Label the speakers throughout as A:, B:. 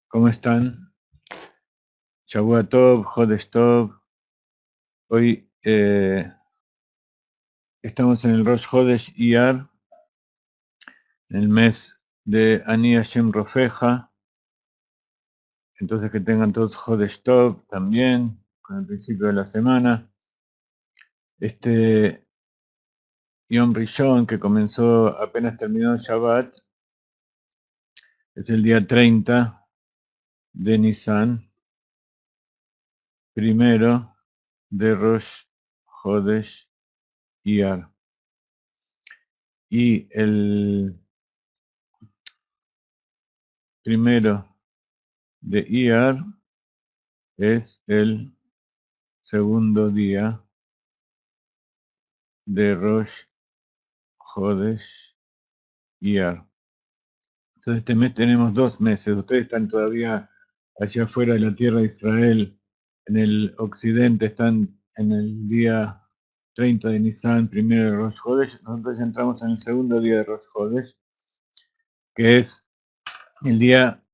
A: ¿Cómo están? Shavua Tov, Jodesh Tov. Hoy estamos en el Rosh Hodesh Iyar, en el mes de Ani Hashem Rofeja. Entonces que tengan todos Jodesh Tov también, con el principio de la semana. Este Yom Rishon, que comenzó apenas terminó el Shabbat, es el día 30 de Nisan, primero de Rosh Hodesh Iyar. Y el primero de Iyar es el segundo día de Rosh Hodesh Iyar. Entonces este mes tenemos 2 meses. Ustedes están todavía allá afuera de la tierra de Israel, en el occidente, están en el día 30 de Nisan, primero de Rosh Hodesh. Nosotros ya entramos en el segundo día de Rosh Hodesh, que es el día,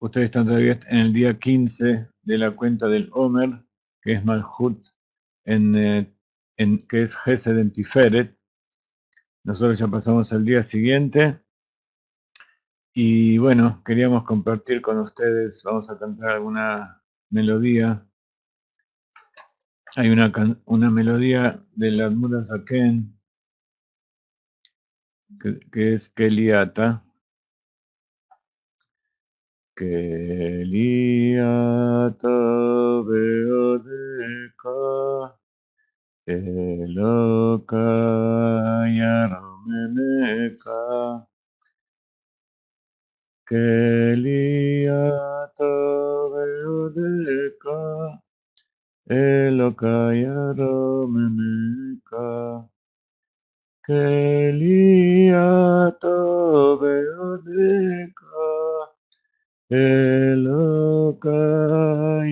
A: ustedes están todavía en el día 15 de la cuenta del Omer, que es Malhut, que es Gesed en Tiferet. Nosotros ya pasamos al día siguiente y bueno, queríamos compartir con ustedes, vamos a cantar alguna melodía. Hay una melodía de la Admura Zaken que es Keliata. Keliata Beodeka Eloka Yaromemeka Keliata Beodeka Eloka Yaromemeka Keliata Beodeka Eloka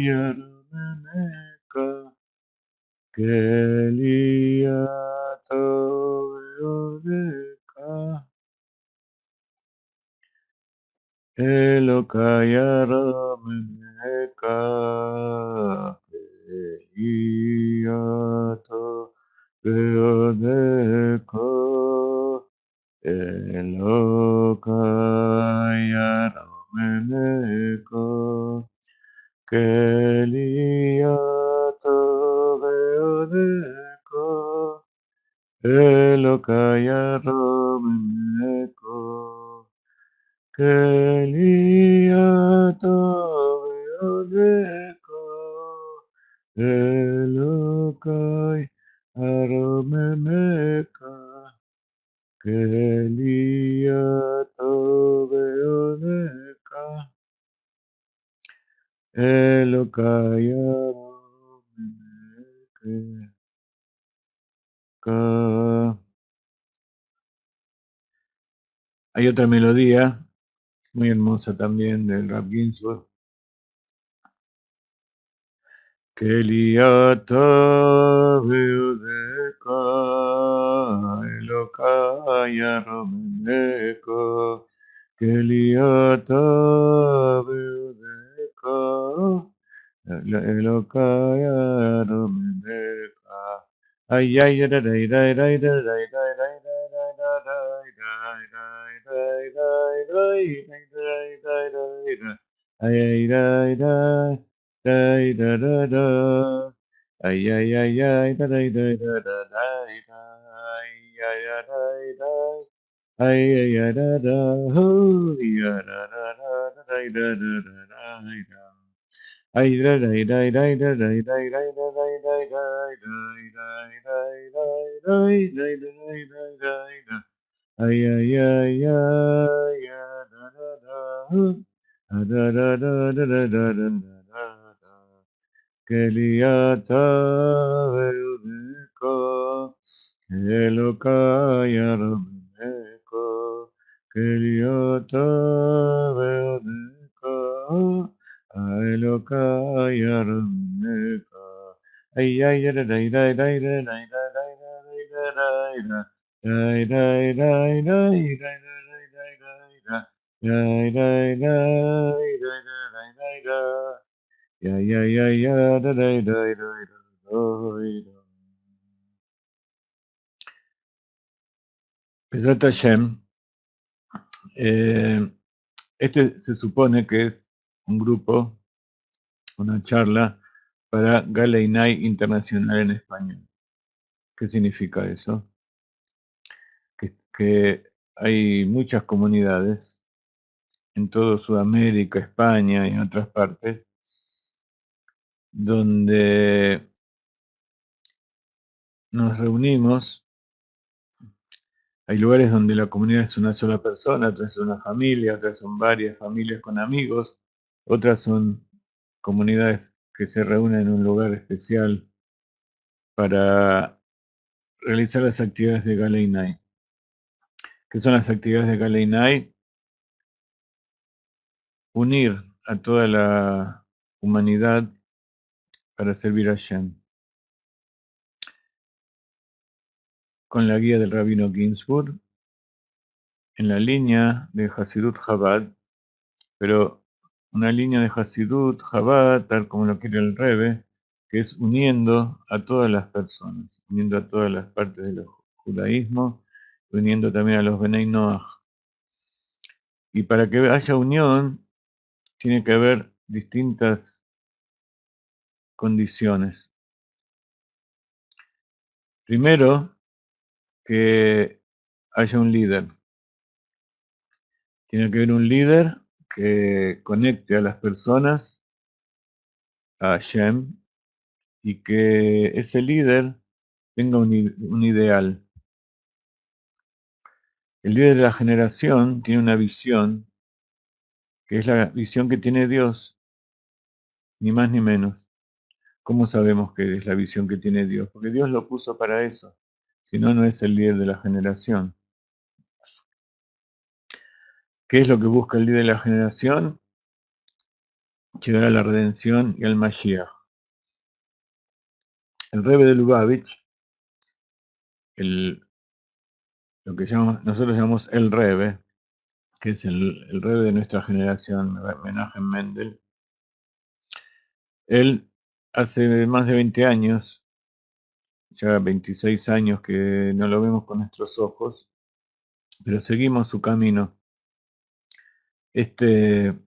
A: Yaromemeka Keliata Beodeka Eloka Yaromemeka Keliata Beodeka Eloka Yaromemeka Keliata Beodeka Eloka Yaromemeka Keliata Beodeka Eloka Yaromemeka Keliata Beodeka Eloka Yaromemeka. Hay otra melodía muy hermosa también del Rab Ginsburg. Keliata Beodeka Eloka Yaromemeka Keliata Beodeka Eloka Yaromemeka. Ay ay ay ay ay ay ay ay ay ay ay Ay, da, da, da. Ay, ay, ay, ay, da, da, da, da, da, da, da. Ay, ay, ay, ay, da. Ay, ay, ay, da, da. Oh, ya, da, da, da, da, da, da, da, da, da. Ay, da, da, da, da, da, da, da, da, da, da, da, da, da, da, da, da. Ay, ay, ay, ay, ya, da, da, da. Da, da, da, da, da, da, da, da, da. Keliata Beodeka Eloka Yaromemeka Keliata Beodeka Eloka Yaromemeka. Ay ay ay ay ay ay ay ay ay ay ay ay ay. Besat Hashem, este se supone que es un grupo, una charla para Galeinai Internacional en español. ¿Qué significa eso? Que hay muchas comunidades en toda Sudamérica, España y en otras partes, donde nos reunimos. Hay lugares donde la comunidad es una sola persona, otras son una familia, otras son varias familias con amigos, otras son comunidades que se reúnen en un lugar especial para realizar las actividades de Galeinai. ¿Qué son las actividades de Galeinai? Unir a toda la humanidad para servir a Hashem. Con la guía del rabino Ginsburg, en la línea de Hasidut Chabad, pero una línea de Hasidut Chabad, tal como lo quiere el Rebbe, que es uniendo a todas las personas, uniendo a todas las partes del judaísmo, uniendo también a los Benei Noach. Y para que haya unión, tiene que haber distintas condiciones. Primero, que haya un líder. Tiene que haber un líder que conecte a las personas a Hashem y que ese líder tenga un ideal. El líder de la generación tiene una visión, que es la visión que tiene Dios, ni más ni menos. ¿Cómo sabemos que es la visión que tiene Dios? Porque Dios lo puso para eso. Si no, no es el líder de la generación. ¿Qué es lo que busca el líder de la generación? Llegar a la redención y al Mashiach. El Rebbe de Lubavitch, lo que nosotros llamamos el Rebbe, que es el Rebbe de nuestra generación, Menachem Mendel, él hace más de 20 años, ya 26 años que no lo vemos con nuestros ojos, pero seguimos su camino. Este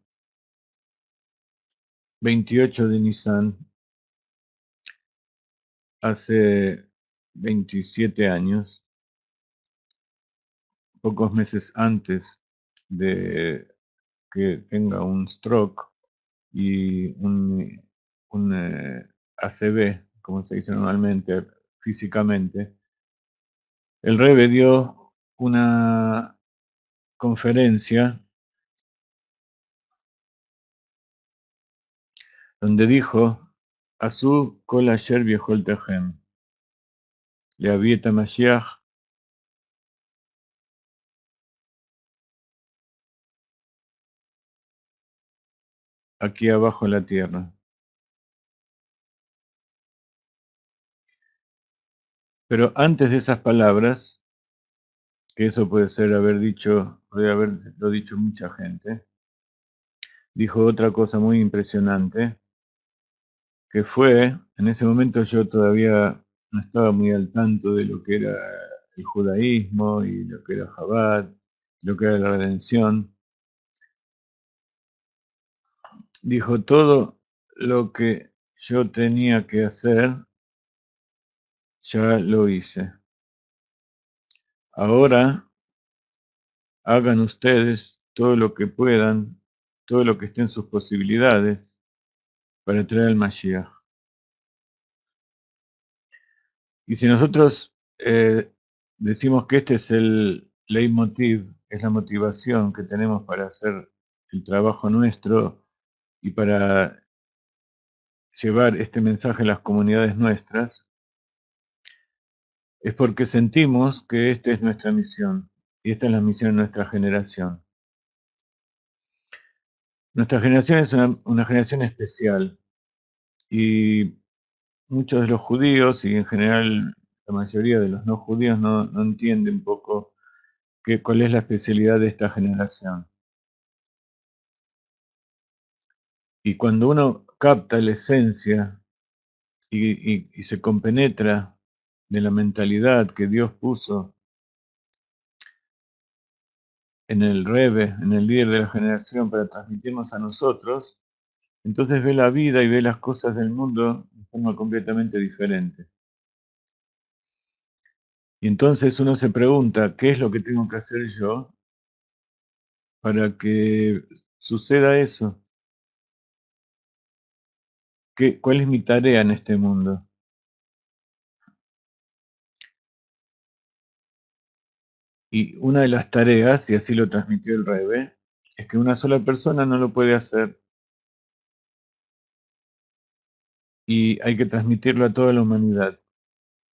A: 28 de Nisan, hace 27 años, pocos meses antes de que tenga un stroke y un ACV, como se dice normalmente, físicamente, el Rebbe dio una conferencia donde dijo, Asu kol asher biecholtechem, leavieta Mashiach, aquí abajo en la tierra. Pero antes de esas palabras, que eso puede haberlo dicho mucha gente, dijo otra cosa muy impresionante, que fue, en ese momento yo todavía no estaba muy al tanto de lo que era el judaísmo y lo que era Chabad, lo que era la redención. Dijo, todo lo que yo tenía que hacer, ya lo hice. Ahora hagan ustedes todo lo que puedan, todo lo que esté en sus posibilidades para traer al Mashiach. Y si nosotros decimos que este es el leitmotiv, es la motivación que tenemos para hacer el trabajo nuestro y para llevar este mensaje a las comunidades nuestras, es porque sentimos que esta es nuestra misión y esta es la misión de nuestra generación. Nuestra generación es una generación especial y muchos de los judíos y en general la mayoría de los no judíos no entiende un poco cuál es la especialidad de esta generación. Y cuando uno capta la esencia y se compenetra de la mentalidad que Dios puso en el Rebbe, en el líder de la generación, para transmitirnos a nosotros, entonces ve la vida y ve las cosas del mundo de forma completamente diferente. Y entonces uno se pregunta, ¿qué es lo que tengo que hacer yo para que suceda eso? ¿Cuál es mi tarea en este mundo? Y una de las tareas, y así lo transmitió el Rebbe, es que una sola persona no lo puede hacer y hay que transmitirlo a toda la humanidad.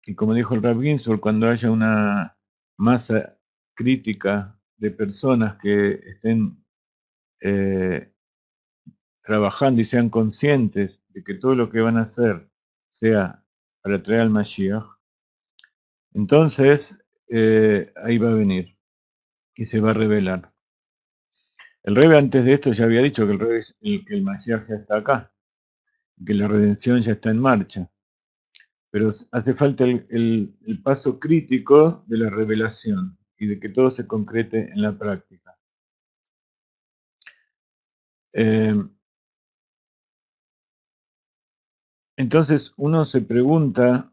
A: Y como dijo el Rav Ginsburg, cuando haya una masa crítica de personas que estén trabajando y sean conscientes de que todo lo que van a hacer sea para traer al Mashiach, entonces ahí va a venir y se va a revelar. El Rebbe antes de esto ya había dicho que que el Mashiach ya está acá, que la redención ya está en marcha, pero hace falta el paso crítico de la revelación y de que todo se concrete en la práctica. Eh, entonces uno se pregunta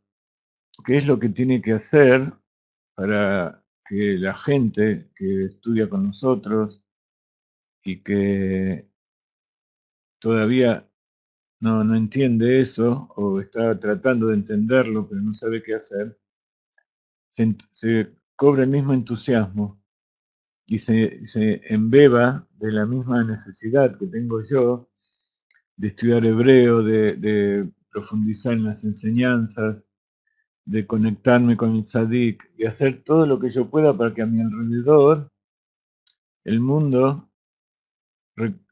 A: qué es lo que tiene que hacer para que la gente que estudia con nosotros y que todavía no entiende eso o está tratando de entenderlo pero no sabe qué hacer, se cobra el mismo entusiasmo y se embeba de la misma necesidad que tengo yo de estudiar hebreo, de profundizar en las enseñanzas, de conectarme con el Sadik y hacer todo lo que yo pueda para que a mi alrededor el mundo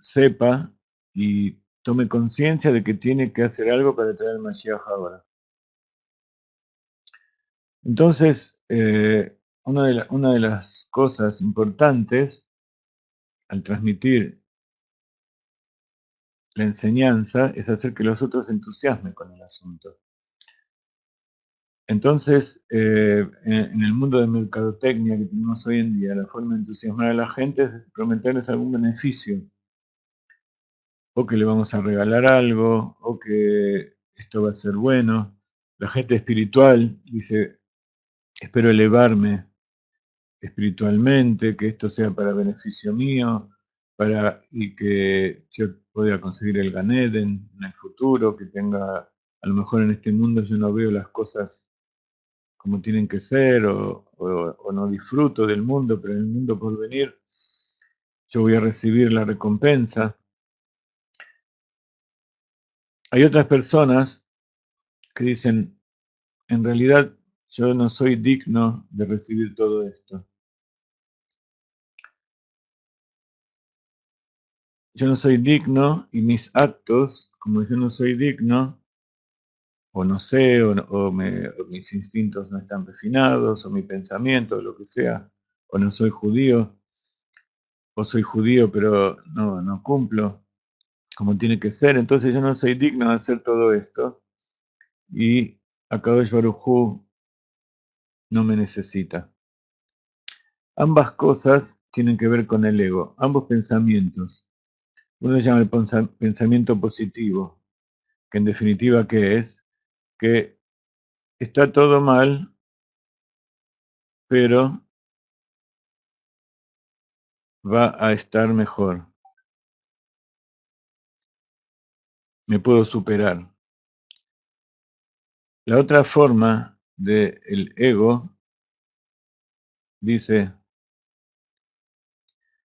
A: sepa y tome conciencia de que tiene que hacer algo para traer el Mashiach ahora. Entonces, una de las cosas importantes al transmitir la enseñanza es hacer que los otros se entusiasmen con el asunto. Entonces, en el mundo de mercadotecnia que tenemos hoy en día, la forma de entusiasmar a la gente es prometerles algún beneficio, o que le vamos a regalar algo, o que esto va a ser bueno. La gente espiritual dice, espero elevarme espiritualmente, que esto sea para beneficio mío, y que yo pueda conseguir el Gan Eden en el futuro, que tenga, a lo mejor en este mundo yo no veo las cosas como tienen que ser, o no disfruto del mundo, pero en el mundo por venir yo voy a recibir la recompensa. Hay otras personas que dicen, en realidad yo no soy digno de recibir todo esto. Yo no soy digno y mis actos, como yo no soy digno, o no sé, o mis instintos no están refinados, o mi pensamiento, o lo que sea, o no soy judío, o soy judío pero no cumplo como tiene que ser, entonces yo no soy digno de hacer todo esto y Akadosh Baruj Hu no me necesita. Ambas cosas tienen que ver con el ego, ambos pensamientos. Uno llama el pensamiento positivo, que en definitiva, ¿qué es? Que está todo mal, pero va a estar mejor. Me puedo superar. La otra forma del ego dice,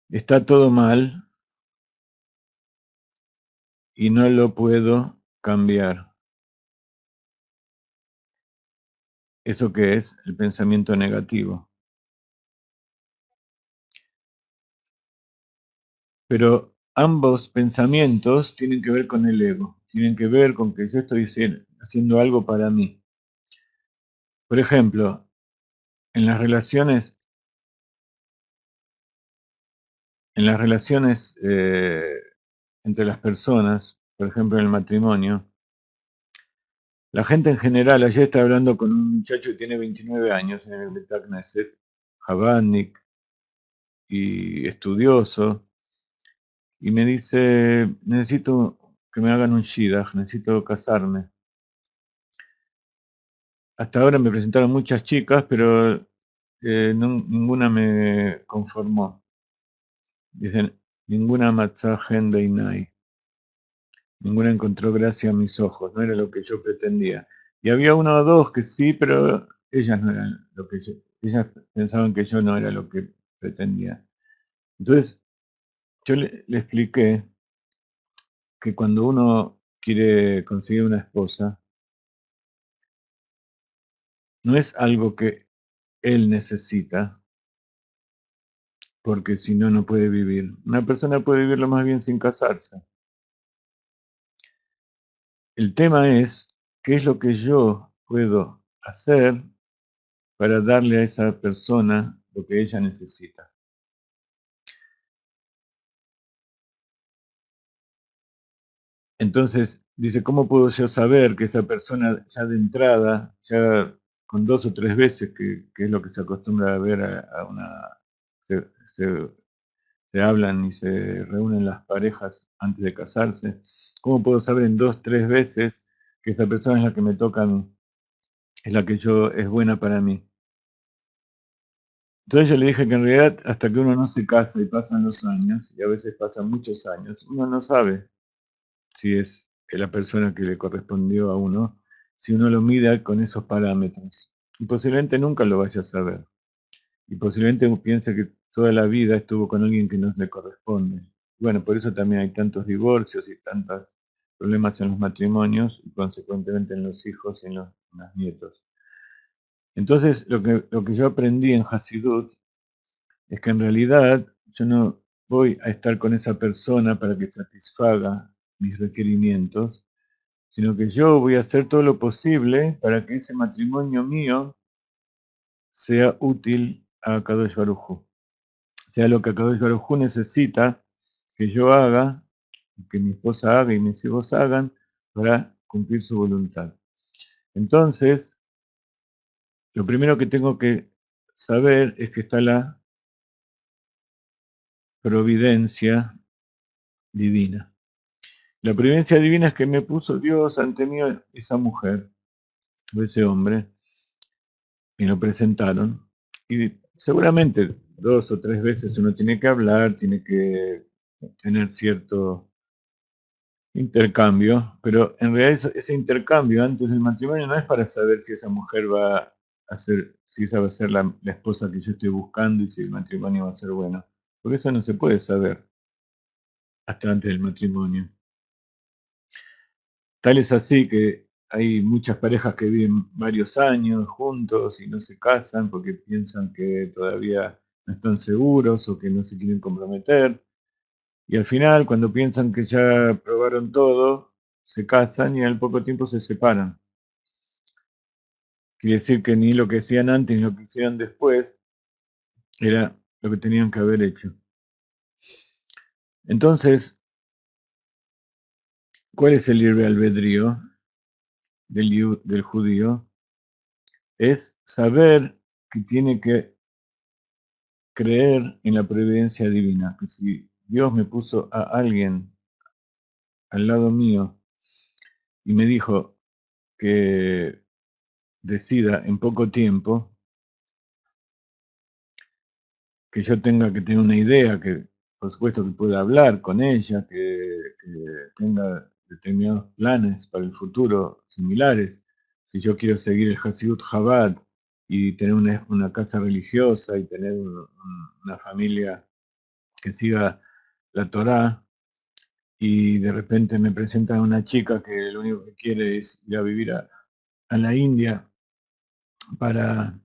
A: está todo mal y no lo puedo cambiar. ¿Eso qué es? El pensamiento negativo. Pero ambos pensamientos tienen que ver con el ego, tienen que ver con que yo estoy haciendo algo para mí. Por ejemplo, en las relaciones, entre las personas, por ejemplo en el matrimonio, la gente en general, ayer estaba hablando con un muchacho que tiene 29 años en el Beit Knesset, Jabadnik y estudioso, y me dice, necesito que me hagan un shidduch, necesito casarme. Hasta ahora me presentaron muchas chicas, pero ninguna me conformó. Dicen, ninguna matzah hen beinai, ninguna encontró gracia a mis ojos, no era lo que yo pretendía. Y había uno o dos que sí, pero ellas no eran lo que ellas pensaban que yo no era lo que pretendía. Entonces, yo le expliqué que cuando uno quiere conseguir una esposa, no es algo que él necesita, porque si no, no puede vivir. Una persona puede vivirlo más bien sin casarse. El tema es, ¿qué es lo que yo puedo hacer para darle a esa persona lo que ella necesita? Entonces, dice, ¿cómo puedo yo saber que esa persona ya de entrada, ya con dos o tres veces, que es lo que se acostumbra a ver a una, se, se- se hablan y se reúnen las parejas antes de casarse, ¿cómo puedo saber en dos, tres veces que esa persona es la que me toca a mí, es la que yo es buena para mí? Entonces yo le dije que en realidad hasta que uno no se casa y pasan los años, y a veces pasan muchos años, uno no sabe si es la persona que le correspondió a uno, si uno lo mide con esos parámetros. Y posiblemente nunca lo vaya a saber. Y posiblemente uno piense que toda la vida estuvo con alguien que no le corresponde. Bueno, por eso también hay tantos divorcios y tantos problemas en los matrimonios y consecuentemente en los hijos y en los nietos. Entonces, lo que yo aprendí en Hasidut es que en realidad yo no voy a estar con esa persona para que satisfaga mis requerimientos, sino que yo voy a hacer todo lo posible para que ese matrimonio mío sea útil a Kadosh Baruj Hu, sea lo que Kadosh Baruj Hu necesita que yo haga, que mi esposa haga y mis hijos hagan para cumplir su voluntad. Entonces, lo primero que tengo que saber es que está la providencia divina. La providencia divina es que me puso Dios ante mí esa mujer o ese hombre y lo presentaron. Y seguramente dos o tres veces uno tiene que hablar, tiene que tener cierto intercambio, pero en realidad ese intercambio antes del matrimonio no es para saber si esa mujer va a ser, si esa va a ser la esposa que yo estoy buscando y si el matrimonio va a ser bueno, porque eso no se puede saber hasta antes del matrimonio. Tal es así que hay muchas parejas que viven varios años juntos y no se casan porque piensan que todavía no están seguros o que no se quieren comprometer. Y al final, cuando piensan que ya probaron todo, se casan y al poco tiempo se separan. Quiere decir que ni lo que hacían antes ni lo que hicieron después era lo que tenían que haber hecho. Entonces, ¿cuál es el libre albedrío del judío? Es saber que tiene que creer en la providencia divina, que si Dios me puso a alguien al lado mío y me dijo que decida en poco tiempo, que yo tenga que tener una idea, que por supuesto que pueda hablar con ella, que tenga determinados planes para el futuro similares. Si yo quiero seguir el Hasidut Chabad y tener una casa religiosa y tener una familia que siga la Torá, y de repente me presentan a una chica que lo único que quiere es ir a vivir a la India para,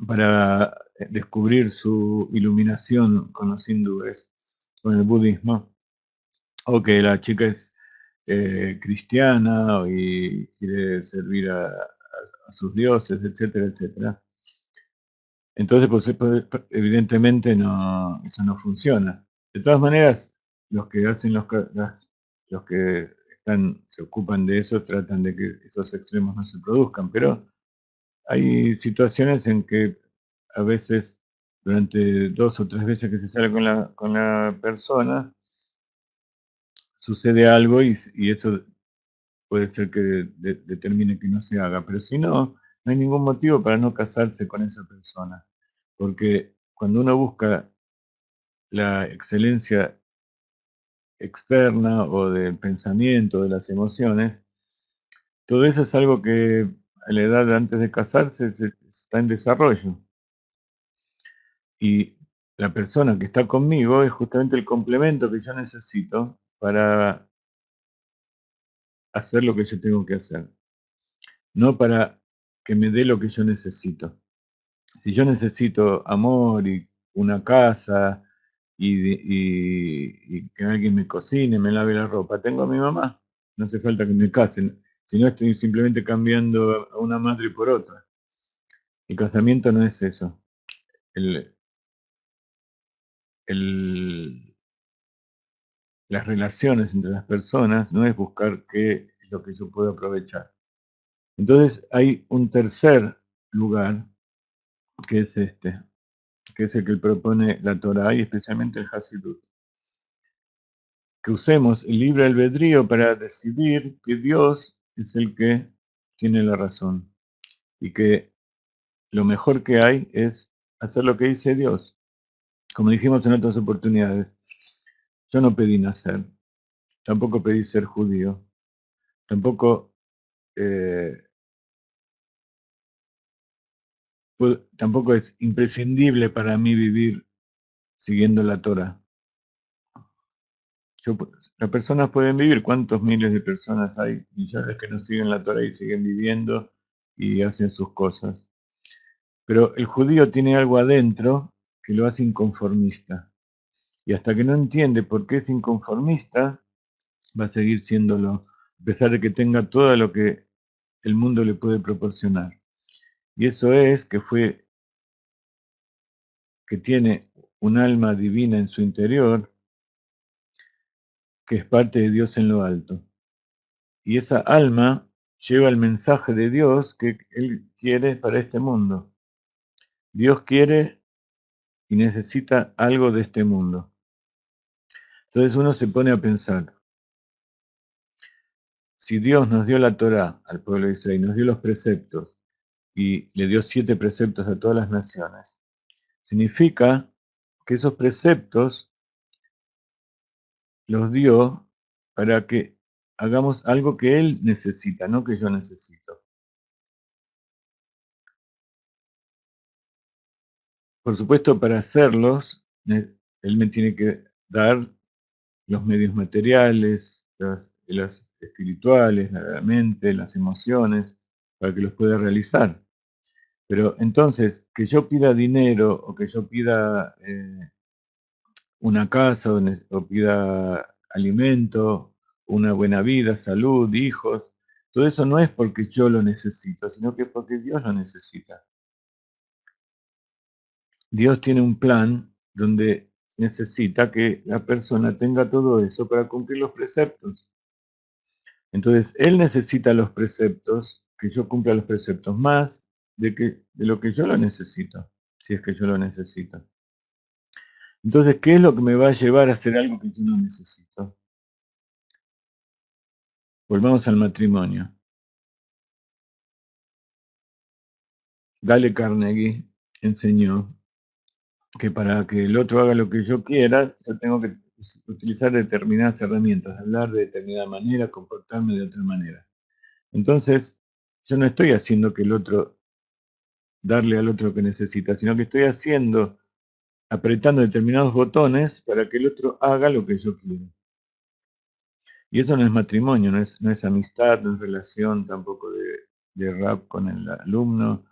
A: para descubrir su iluminación con los hindúes, con el budismo, o que la chica es cristiana y quiere servir a sus dioses, etcétera, etcétera. Entonces, evidentemente no, eso no funciona. De todas maneras, los que hacen los que se ocupan de eso, tratan de que esos extremos no se produzcan, pero hay situaciones en que a veces, durante 2 o 3 veces que se sale con la persona, sucede algo y eso puede ser que determine que no se haga, pero si no, no hay ningún motivo para no casarse con esa persona, porque cuando uno busca la excelencia externa o del pensamiento, de las emociones, todo eso es algo que a la edad antes de casarse está en desarrollo. Y la persona que está conmigo es justamente el complemento que yo necesito para hacer lo que yo tengo que hacer, no para que me dé lo que yo necesito. Si yo necesito amor y una casa y que alguien me cocine, me lave la ropa, tengo a mi mamá. No hace falta que me casen. Si no, estoy simplemente cambiando a una madre por otra. El casamiento no es eso. El, el- las relaciones entre las personas no es buscar qué es lo que yo puedo aprovechar. Entonces hay un tercer lugar que es este, que es el que propone la Torah y especialmente el Hasidut, que usemos el libre albedrío para decidir que Dios es el que tiene la razón y que lo mejor que hay es hacer lo que dice Dios. Como dijimos en otras oportunidades, yo no pedí nacer, tampoco pedí ser judío, tampoco, eh, tampoco es imprescindible para mí vivir siguiendo la Torah. Las personas pueden vivir, ¿cuántos miles de personas hay? Millones que no siguen la Torah y siguen viviendo y hacen sus cosas. Pero el judío tiene algo adentro que lo hace inconformista. Y hasta que no entiende por qué es inconformista, va a seguir siéndolo, a pesar de que tenga todo lo que el mundo le puede proporcionar. Y eso es que tiene un alma divina en su interior, que es parte de Dios en lo alto. Y esa alma lleva el mensaje de Dios que Él quiere para este mundo. Dios quiere y necesita algo de este mundo. Entonces uno se pone a pensar, si Dios nos dio la Torá al pueblo de Israel, nos dio los preceptos y le dio 7 preceptos a todas las naciones, significa que esos preceptos los dio para que hagamos algo que Él necesita, no que yo necesito. Por supuesto, para hacerlos, Él me tiene que dar los medios materiales, los espirituales, la mente, las emociones, para que los pueda realizar. Pero entonces, que yo pida dinero o que yo pida una casa o pida alimento, una buena vida, salud, hijos, todo eso no es porque yo lo necesito, sino que es porque Dios lo necesita. Dios tiene un plan donde necesita que la persona tenga todo eso para cumplir los preceptos. Entonces, Él necesita los preceptos, que yo cumpla los preceptos, más de lo que yo lo necesito, si es que yo lo necesito. Entonces, ¿qué es lo que me va a llevar a hacer algo que yo no necesito? Volvamos al matrimonio. Dale Carnegie enseñó que para que el otro haga lo que yo quiera, yo tengo que utilizar determinadas herramientas, hablar de determinada manera, comportarme de otra manera. Entonces, yo no estoy haciendo que el otro, darle al otro lo que necesita, sino que estoy apretando determinados botones para que el otro haga lo que yo quiero. Y eso no es matrimonio, no es amistad, no es relación tampoco de rap con el alumno,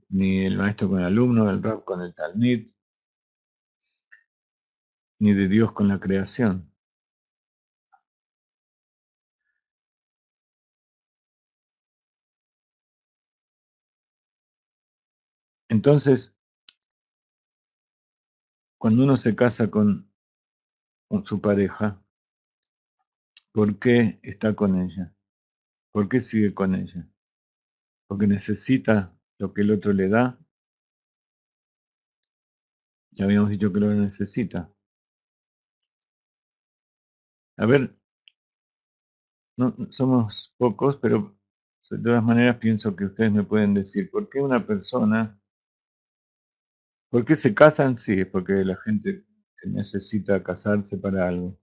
A: ni el maestro con el alumno, el rap con el talmid, ni de Dios con la creación. Entonces, cuando uno se casa con su pareja, ¿por qué está con ella? ¿Por qué sigue con ella? ¿Porque necesita lo que el otro le da? Ya habíamos dicho que lo necesita. A ver, no, somos pocos, pero de todas maneras pienso que ustedes me pueden decir, ¿por qué una persona, por qué se casan? Sí, es porque la gente necesita casarse para algo.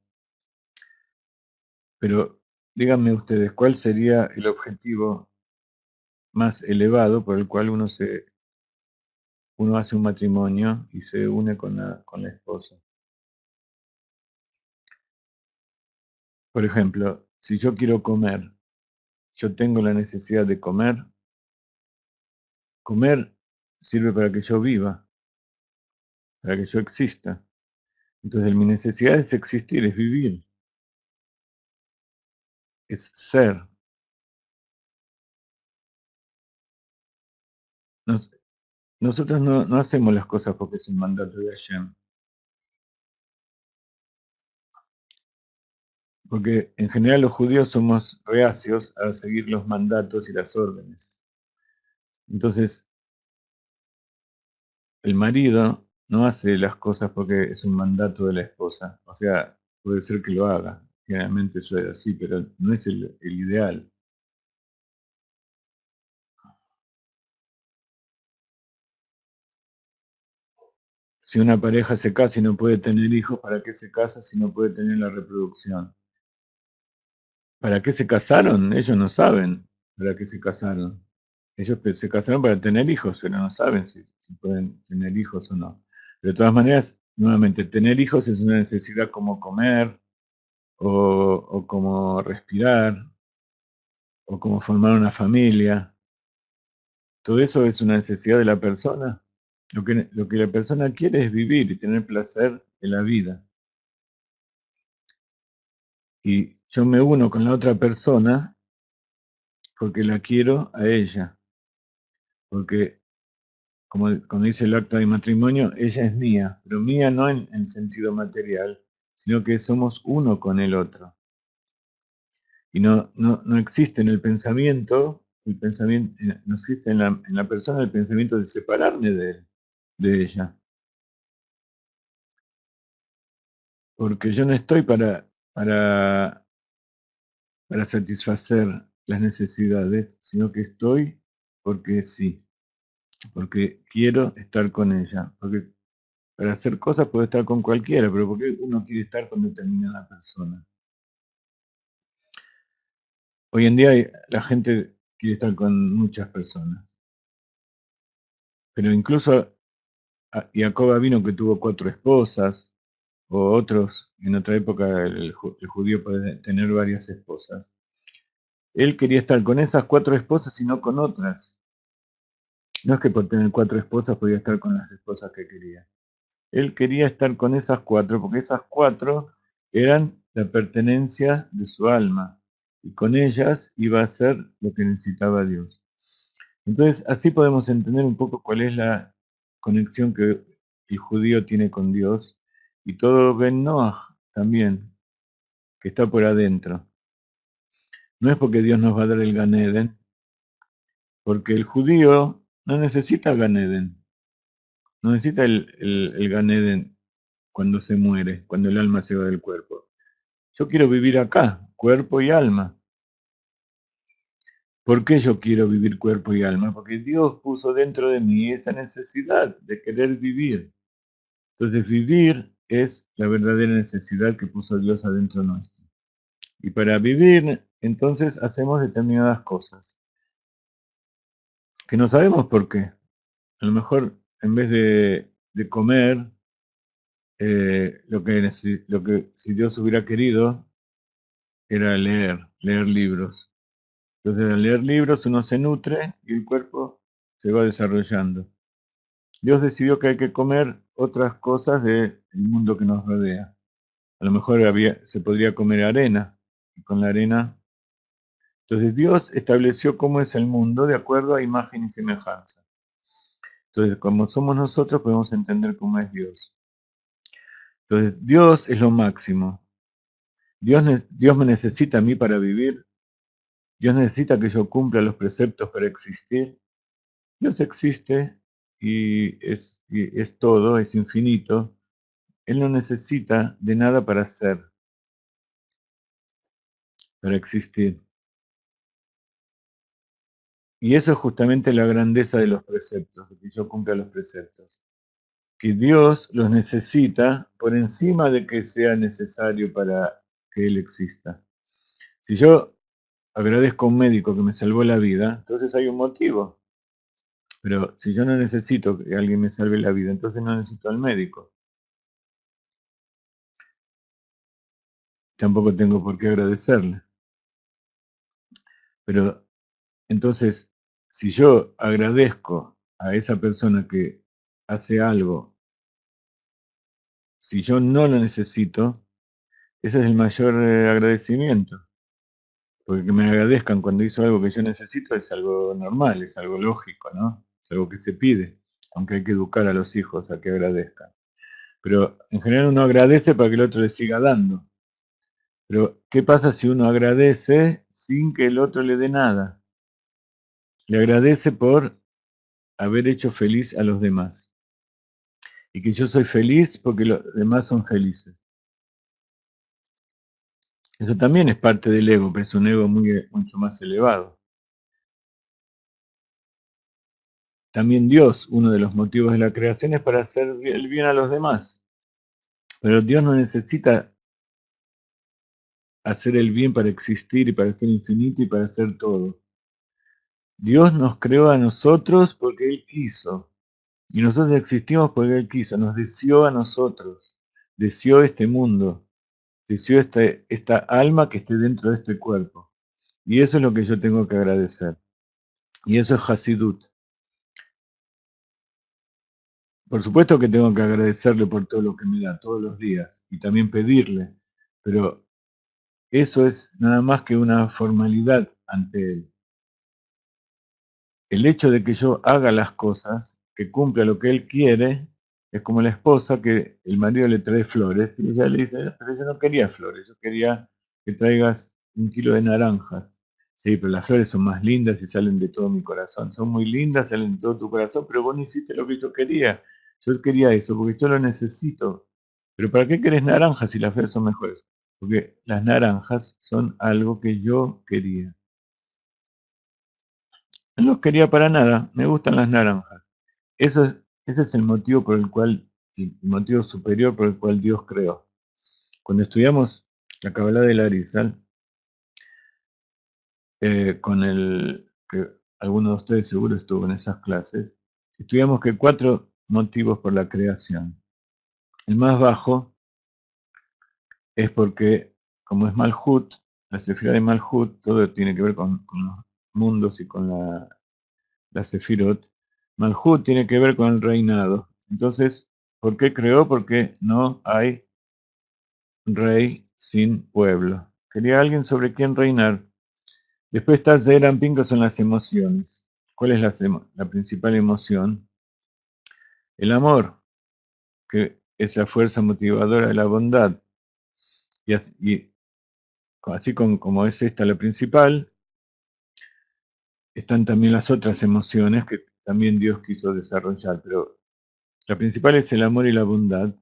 A: Pero díganme ustedes, ¿cuál sería el objetivo más elevado por el cual uno hace un matrimonio y se une con la esposa? Por ejemplo, si yo quiero comer, yo tengo la necesidad de comer. Comer sirve para que yo viva, para que yo exista. Entonces mi necesidad es existir, es vivir, es ser. Nos- nosotros no hacemos las cosas porque es un mandato de Hashem, porque en general los judíos somos reacios a seguir los mandatos y las órdenes. Entonces, el marido no hace las cosas porque es un mandato de la esposa. O sea, puede ser que lo haga, generalmente eso es así, pero no es el ideal. Si una pareja se casa y no puede tener hijos, ¿para qué se casa si no puede tener la reproducción? ¿Para qué se casaron? Ellos no saben para qué se casaron. Ellos se casaron para tener hijos, pero no saben si pueden tener hijos o no. De todas maneras, nuevamente, tener hijos es una necesidad como comer o como respirar o como formar una familia. Todo eso es una necesidad de la persona. Lo que la persona quiere es vivir y tener placer en la vida. Y yo me uno con la otra persona porque la quiero a ella, porque como dice el acta de matrimonio, ella es mía, pero mía no en sentido material, sino que somos uno con el otro. Y no existe en el pensamiento, no existe en la persona el pensamiento de separarme de él, de ella. Porque yo no estoy para satisfacer las necesidades, sino que estoy porque sí, porque quiero estar con ella, porque para hacer cosas puedo estar con cualquiera, pero ¿por qué uno quiere estar con determinada persona? Hoy en día la gente quiere estar con muchas personas, pero incluso Jacob vino que tuvo 4 esposas, o otros, en otra época el judío puede tener varias esposas. Él quería estar con esas 4 esposas y no con otras. No es que por tener 4 esposas podía estar con las esposas que quería. Él quería estar con esas 4 porque esas 4 eran la pertenencia de su alma y con ellas iba a hacer lo que necesitaba Dios. Entonces, así podemos entender un poco cuál es la conexión que el judío tiene con Dios y todo Ben Noach también, que está por adentro. No es porque Dios nos va a dar el Gan Eden, porque el judío no necesita Gan Eden, no necesita el Gan Eden cuando se muere, cuando el alma se va del cuerpo. Yo quiero vivir acá, cuerpo y alma. ¿Por qué yo quiero vivir cuerpo y alma? Porque Dios puso dentro de mí esa necesidad de querer vivir. Entonces vivir es la verdadera necesidad que puso Dios adentro nuestro. Y para vivir, entonces hacemos determinadas cosas, que no sabemos por qué. A lo mejor en vez de comer, lo que si Dios hubiera querido era leer libros. Entonces al leer libros uno se nutre y el cuerpo se va desarrollando. Dios decidió que hay que comer otras cosas del mundo que nos rodea. A lo mejor se podría comer arena, y con la arena. Entonces Dios estableció cómo es el mundo de acuerdo a imagen y semejanza. Entonces, como somos nosotros, podemos entender cómo es Dios. Entonces, Dios es lo máximo. Dios me necesita a mí para vivir. Dios necesita que yo cumpla los preceptos para existir. Dios existe y es todo, es infinito. Él no necesita de nada para ser, para existir. Y eso es justamente la grandeza de los preceptos, de que yo cumpla los preceptos. Que Dios los necesita por encima de que sea necesario para que Él exista. Si yo agradezco a un médico que me salvó la vida, entonces hay un motivo. Pero si yo no necesito que alguien me salve la vida, entonces no necesito al médico. Tampoco tengo por qué agradecerle. Pero entonces, si yo agradezco a esa persona que hace algo, si yo no lo necesito, ese es el mayor agradecimiento. Porque que me agradezcan cuando hizo algo que yo necesito es algo normal, es algo lógico, ¿no? Es algo que se pide, aunque hay que educar a los hijos a que agradezcan. Pero en general uno agradece para que el otro le siga dando. Pero, ¿qué pasa si uno agradece sin que el otro le dé nada? Le agradece por haber hecho feliz a los demás. Y que yo soy feliz porque los demás son felices. Eso también es parte del ego, pero es un ego mucho más elevado. También Dios, uno de los motivos de la creación es para hacer el bien a los demás. Pero Dios no necesita hacer el bien para existir y para ser infinito y para hacer todo. Dios nos creó a nosotros porque Él quiso. Y nosotros existimos porque Él quiso. Nos deseó a nosotros. Deseó este mundo. Deseó esta alma que esté dentro de este cuerpo. Y eso es lo que yo tengo que agradecer. Y eso es Hasidut. Por supuesto que tengo que agradecerle por todo lo que me da todos los días. Y también pedirle. Pero eso es nada más que una formalidad ante Él. El hecho de que yo haga las cosas, que cumpla lo que él quiere, es como la esposa que el marido le trae flores y ella le dice, pero yo no quería flores, yo quería que traigas 1 kilo de naranjas. Sí, pero las flores son más lindas y salen de todo mi corazón. Son muy lindas, salen de todo tu corazón, pero vos no hiciste lo que yo quería. Yo quería eso porque yo lo necesito. Pero ¿para qué querés naranjas si las flores son mejores? Porque las naranjas son algo que yo quería. No los quería para nada, me gustan las naranjas. Eso es, ese es el motivo por el cual, el motivo superior por el cual Dios creó. Cuando estudiamos la Kabbalah de Arizal, con el que alguno de ustedes seguro estuvo en esas clases, estudiamos que 4 motivos por la creación. El más bajo es porque, como es Malhut, la Sefirá de Malhut, todo tiene que ver con los mundos y con la Sefirot. Malhut tiene que ver con el reinado. Entonces, ¿por qué creó? Porque no hay rey sin pueblo. Quería alguien sobre quien reinar. Después está Zeran que son las emociones. ¿Cuál es la principal emoción? El amor, que es la fuerza motivadora de la bondad. Como es esta la principal, están también las otras emociones que también Dios quiso desarrollar, pero la principal es el amor y la bondad.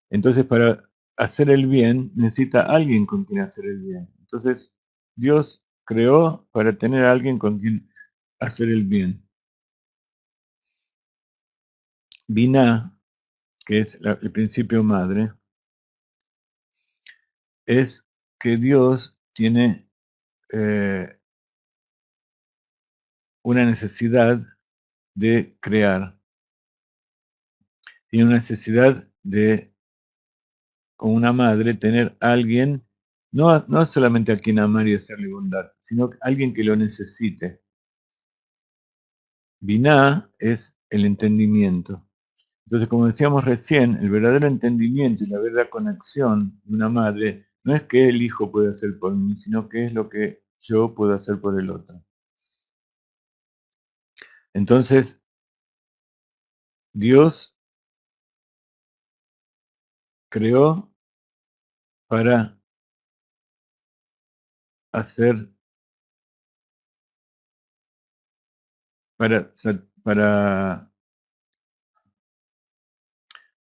A: Entonces, para hacer el bien, necesita alguien con quien hacer el bien. Entonces, Dios creó para tener a alguien con quien hacer el bien. Binah, que es el principio madre, es que Dios tiene una necesidad de crear, tiene una necesidad de, como una madre, tener a alguien, no solamente a quien amar y hacerle bondad, sino alguien que lo necesite. Binah es el entendimiento. Entonces, como decíamos recién, el verdadero entendimiento y la verdadera conexión de una madre no es que el hijo puede hacer por mí, sino que es lo que yo puedo hacer por el otro. Entonces, Dios creó para hacer, para,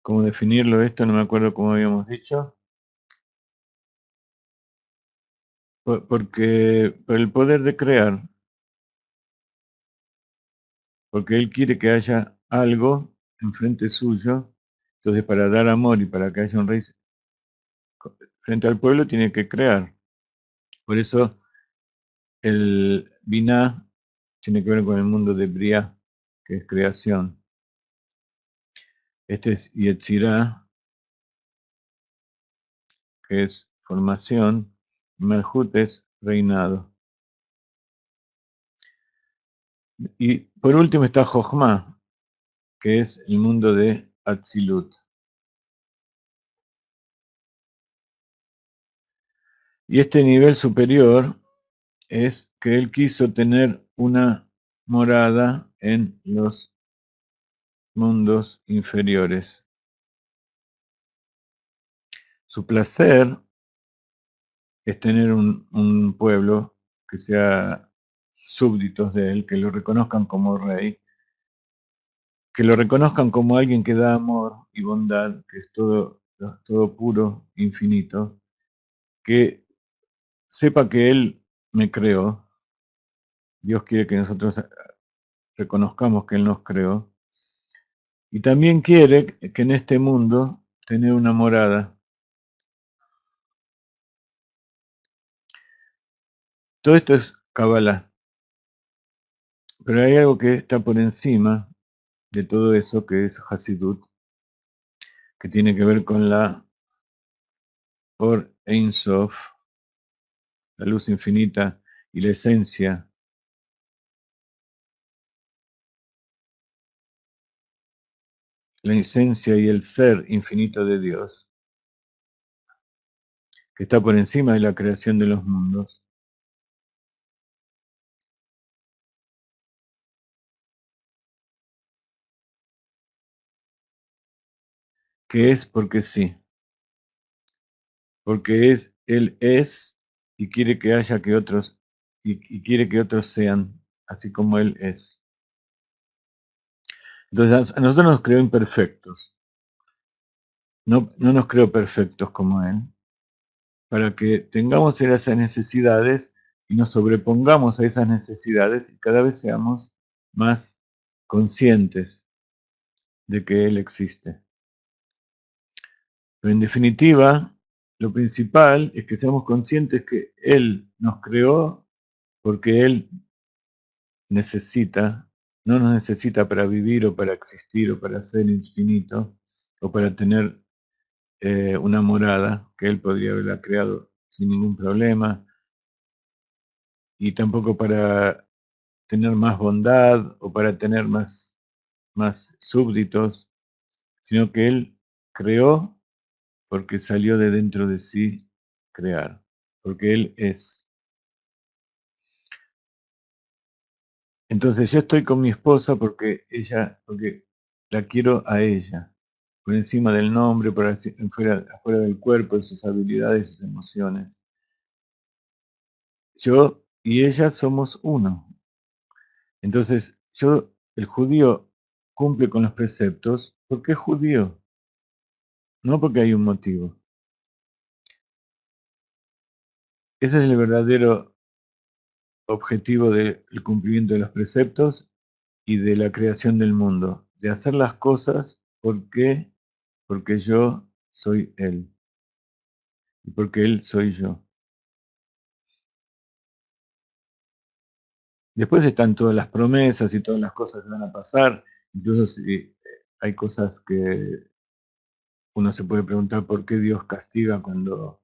A: ¿cómo definirlo esto? No me acuerdo cómo habíamos dicho. Porque por el poder de crear, porque Él quiere que haya algo enfrente suyo, entonces para dar amor y para que haya un rey frente al pueblo tiene que crear. Por eso el Binah tiene que ver con el mundo de Briah, que es creación. Este es Yetzirah, que es formación, y Malhut es reinado. Y por último está Jochma, que es el mundo de Atzilut. Y este nivel superior es que él quiso tener una morada en los mundos inferiores. Su placer es tener un pueblo que sea súbditos de él, que lo reconozcan como rey, que lo reconozcan como alguien que da amor y bondad, que es todo puro, infinito, que sepa que él me creó. Dios quiere que nosotros reconozcamos que él nos creó. Y también quiere que en este mundo tener una morada. Todo esto es Kabbalah, pero hay algo que está por encima de todo eso, que es Hasidut, que tiene que ver con la Or Ein Sof, la luz infinita y la esencia y el ser infinito de Dios, que está por encima de la creación de los mundos, que es porque sí, porque Él es y quiere que haya que otros, y quiere que otros sean, así como Él es. Entonces a nosotros nos creó imperfectos, no nos creó perfectos como Él, para que tengamos esas necesidades y nos sobrepongamos a esas necesidades y cada vez seamos más conscientes de que Él existe. Pero en definitiva, lo principal es que seamos conscientes que Él nos creó porque Él necesita, no nos necesita para vivir o para existir o para ser infinito o para tener una morada que Él podría haberla creado sin ningún problema y tampoco para tener más bondad o para tener más súbditos, sino que Él creó porque salió de dentro de sí crear, porque Él es. Entonces yo estoy con mi esposa porque la quiero a ella, por encima del nombre, afuera del cuerpo, de sus habilidades, sus emociones. Yo y ella somos uno. Entonces el judío cumple con los preceptos porque es judío, no porque hay un motivo. Ese es el verdadero objetivo del cumplimiento de los preceptos y de la creación del mundo, de hacer las cosas porque yo soy Él y porque Él soy yo. Después están todas las promesas y todas las cosas que van a pasar, incluso si hay cosas que uno se puede preguntar por qué Dios castiga cuando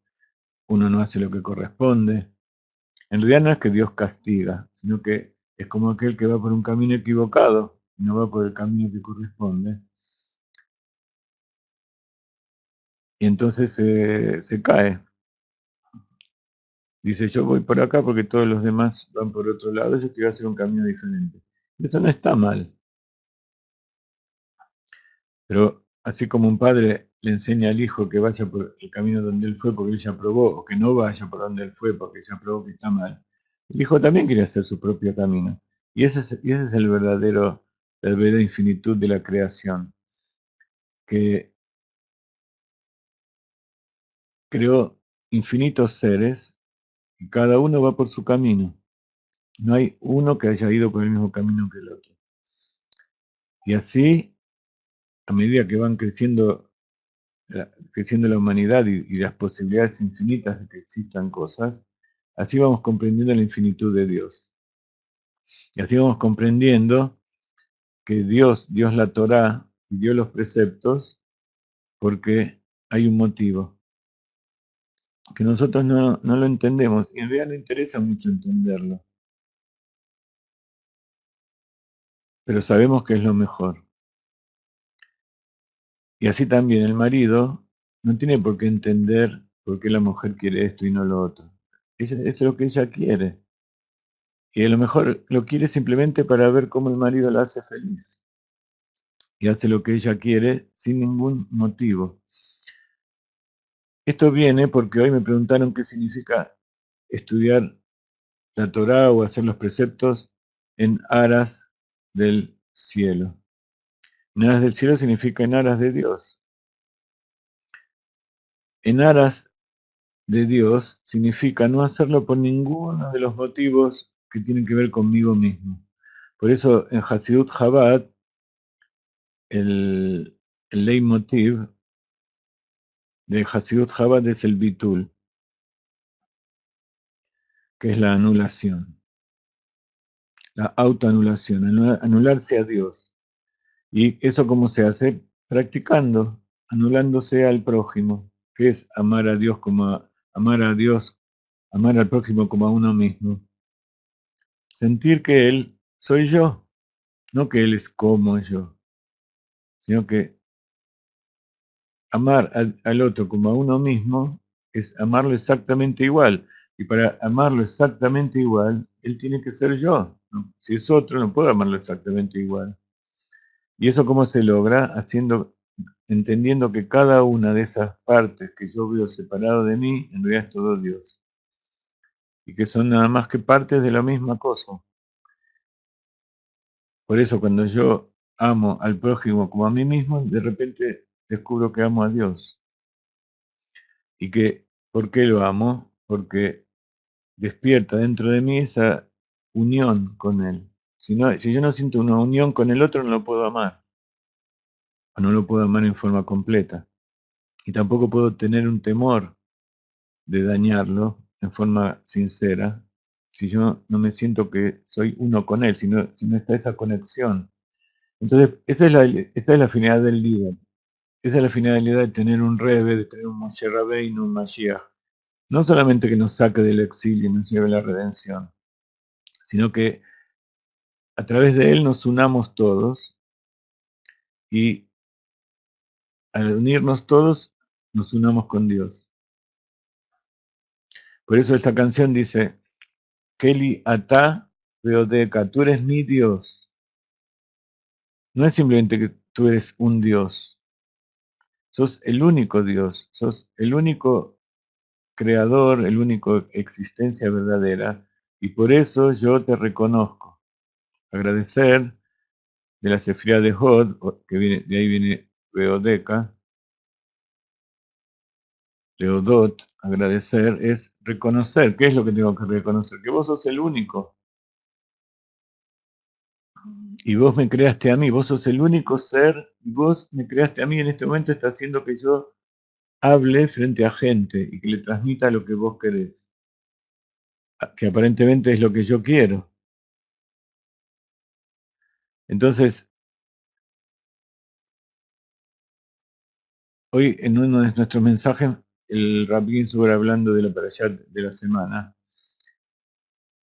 A: uno no hace lo que corresponde. En realidad no es que Dios castiga, sino que es como aquel que va por un camino equivocado y no va por el camino que corresponde. Y entonces se cae. Dice, yo voy por acá porque todos los demás van por otro lado, yo quiero hacer un camino diferente. Eso no está mal. Pero así como un padre le enseña al hijo que vaya por el camino donde él fue porque él ya probó, o que no vaya por donde él fue porque ya probó que está mal, el hijo también quiere hacer su propio camino. Y ese es la verdadera infinitud de la creación, que creó infinitos seres y cada uno va por su camino. No hay uno que haya ido por el mismo camino que el otro. Y así, a medida que van creciendo la humanidad y las posibilidades infinitas de que existan cosas, así vamos comprendiendo la infinitud de Dios. Y así vamos comprendiendo que Dios dio la Torá y dio los preceptos porque hay un motivo, que nosotros no lo entendemos y en realidad no interesa mucho entenderlo, pero sabemos que es lo mejor. Y así también el marido no tiene por qué entender por qué la mujer quiere esto y no lo otro. Es lo que ella quiere. Y a lo mejor lo quiere simplemente para ver cómo el marido la hace feliz. Y hace lo que ella quiere sin ningún motivo. Esto viene porque hoy me preguntaron qué significa estudiar la Torá o hacer los preceptos en aras del cielo. En aras del cielo significa en aras de Dios. En aras de Dios significa no hacerlo por ninguno de los motivos que tienen que ver conmigo mismo. Por eso en Hasidut Chabad el leitmotiv de Hasidut Chabad es el bitul, que es la anulación, la autoanulación, anularse a Dios. ¿Y eso cómo se hace? Practicando, anulándose al prójimo, que es amar a Dios, amar al prójimo como a uno mismo. Sentir que Él soy yo, no que Él es como yo, sino que amar al otro como a uno mismo es amarlo exactamente igual. Y para amarlo exactamente igual, él tiene que ser yo, ¿no? Si es otro, no puedo amarlo exactamente igual. ¿Y eso cómo se logra? Entendiendo que cada una de esas partes que yo veo separado de mí, en realidad es todo Dios. Y que son nada más que partes de la misma cosa. Por eso cuando yo amo al prójimo como a mí mismo, de repente descubro que amo a Dios. Y que, ¿por qué lo amo? Porque despierta dentro de mí esa unión con Él. Si yo no siento una unión con el otro, no lo puedo amar. O no lo puedo amar en forma completa. Y tampoco puedo tener un temor de dañarlo en forma sincera si yo no me siento que soy uno con Él, si no está esa conexión. Entonces, esa es la finalidad del líder. Esa es la finalidad de tener un Rebbe, de tener un Moshe Rabbeinu, un Mashiach. No solamente que nos saque del exilio y nos lleve a la redención, sino que a través de él nos unamos todos y al unirnos todos nos unamos con Dios. Por eso esta canción dice, Keli Ata Veodeca, tú eres mi Dios. No es simplemente que tú eres un Dios, sos el único Dios, sos el único creador, el único existencia verdadera, y por eso yo te reconozco. Agradecer de la Sefirá de Hod, de ahí viene Veodeca, Leodot, agradecer, es reconocer. ¿Qué es lo que tengo que reconocer? Que vos sos el único. Y vos me creaste a mí, vos sos el único ser, y vos me creaste a mí. En este momento está haciendo que yo hable frente a gente y que le transmita lo que vos querés. Que aparentemente es lo que yo quiero. Entonces, hoy en uno de nuestros mensajes, el Rabbi Ginsburg hablando de la Parashat de la semana,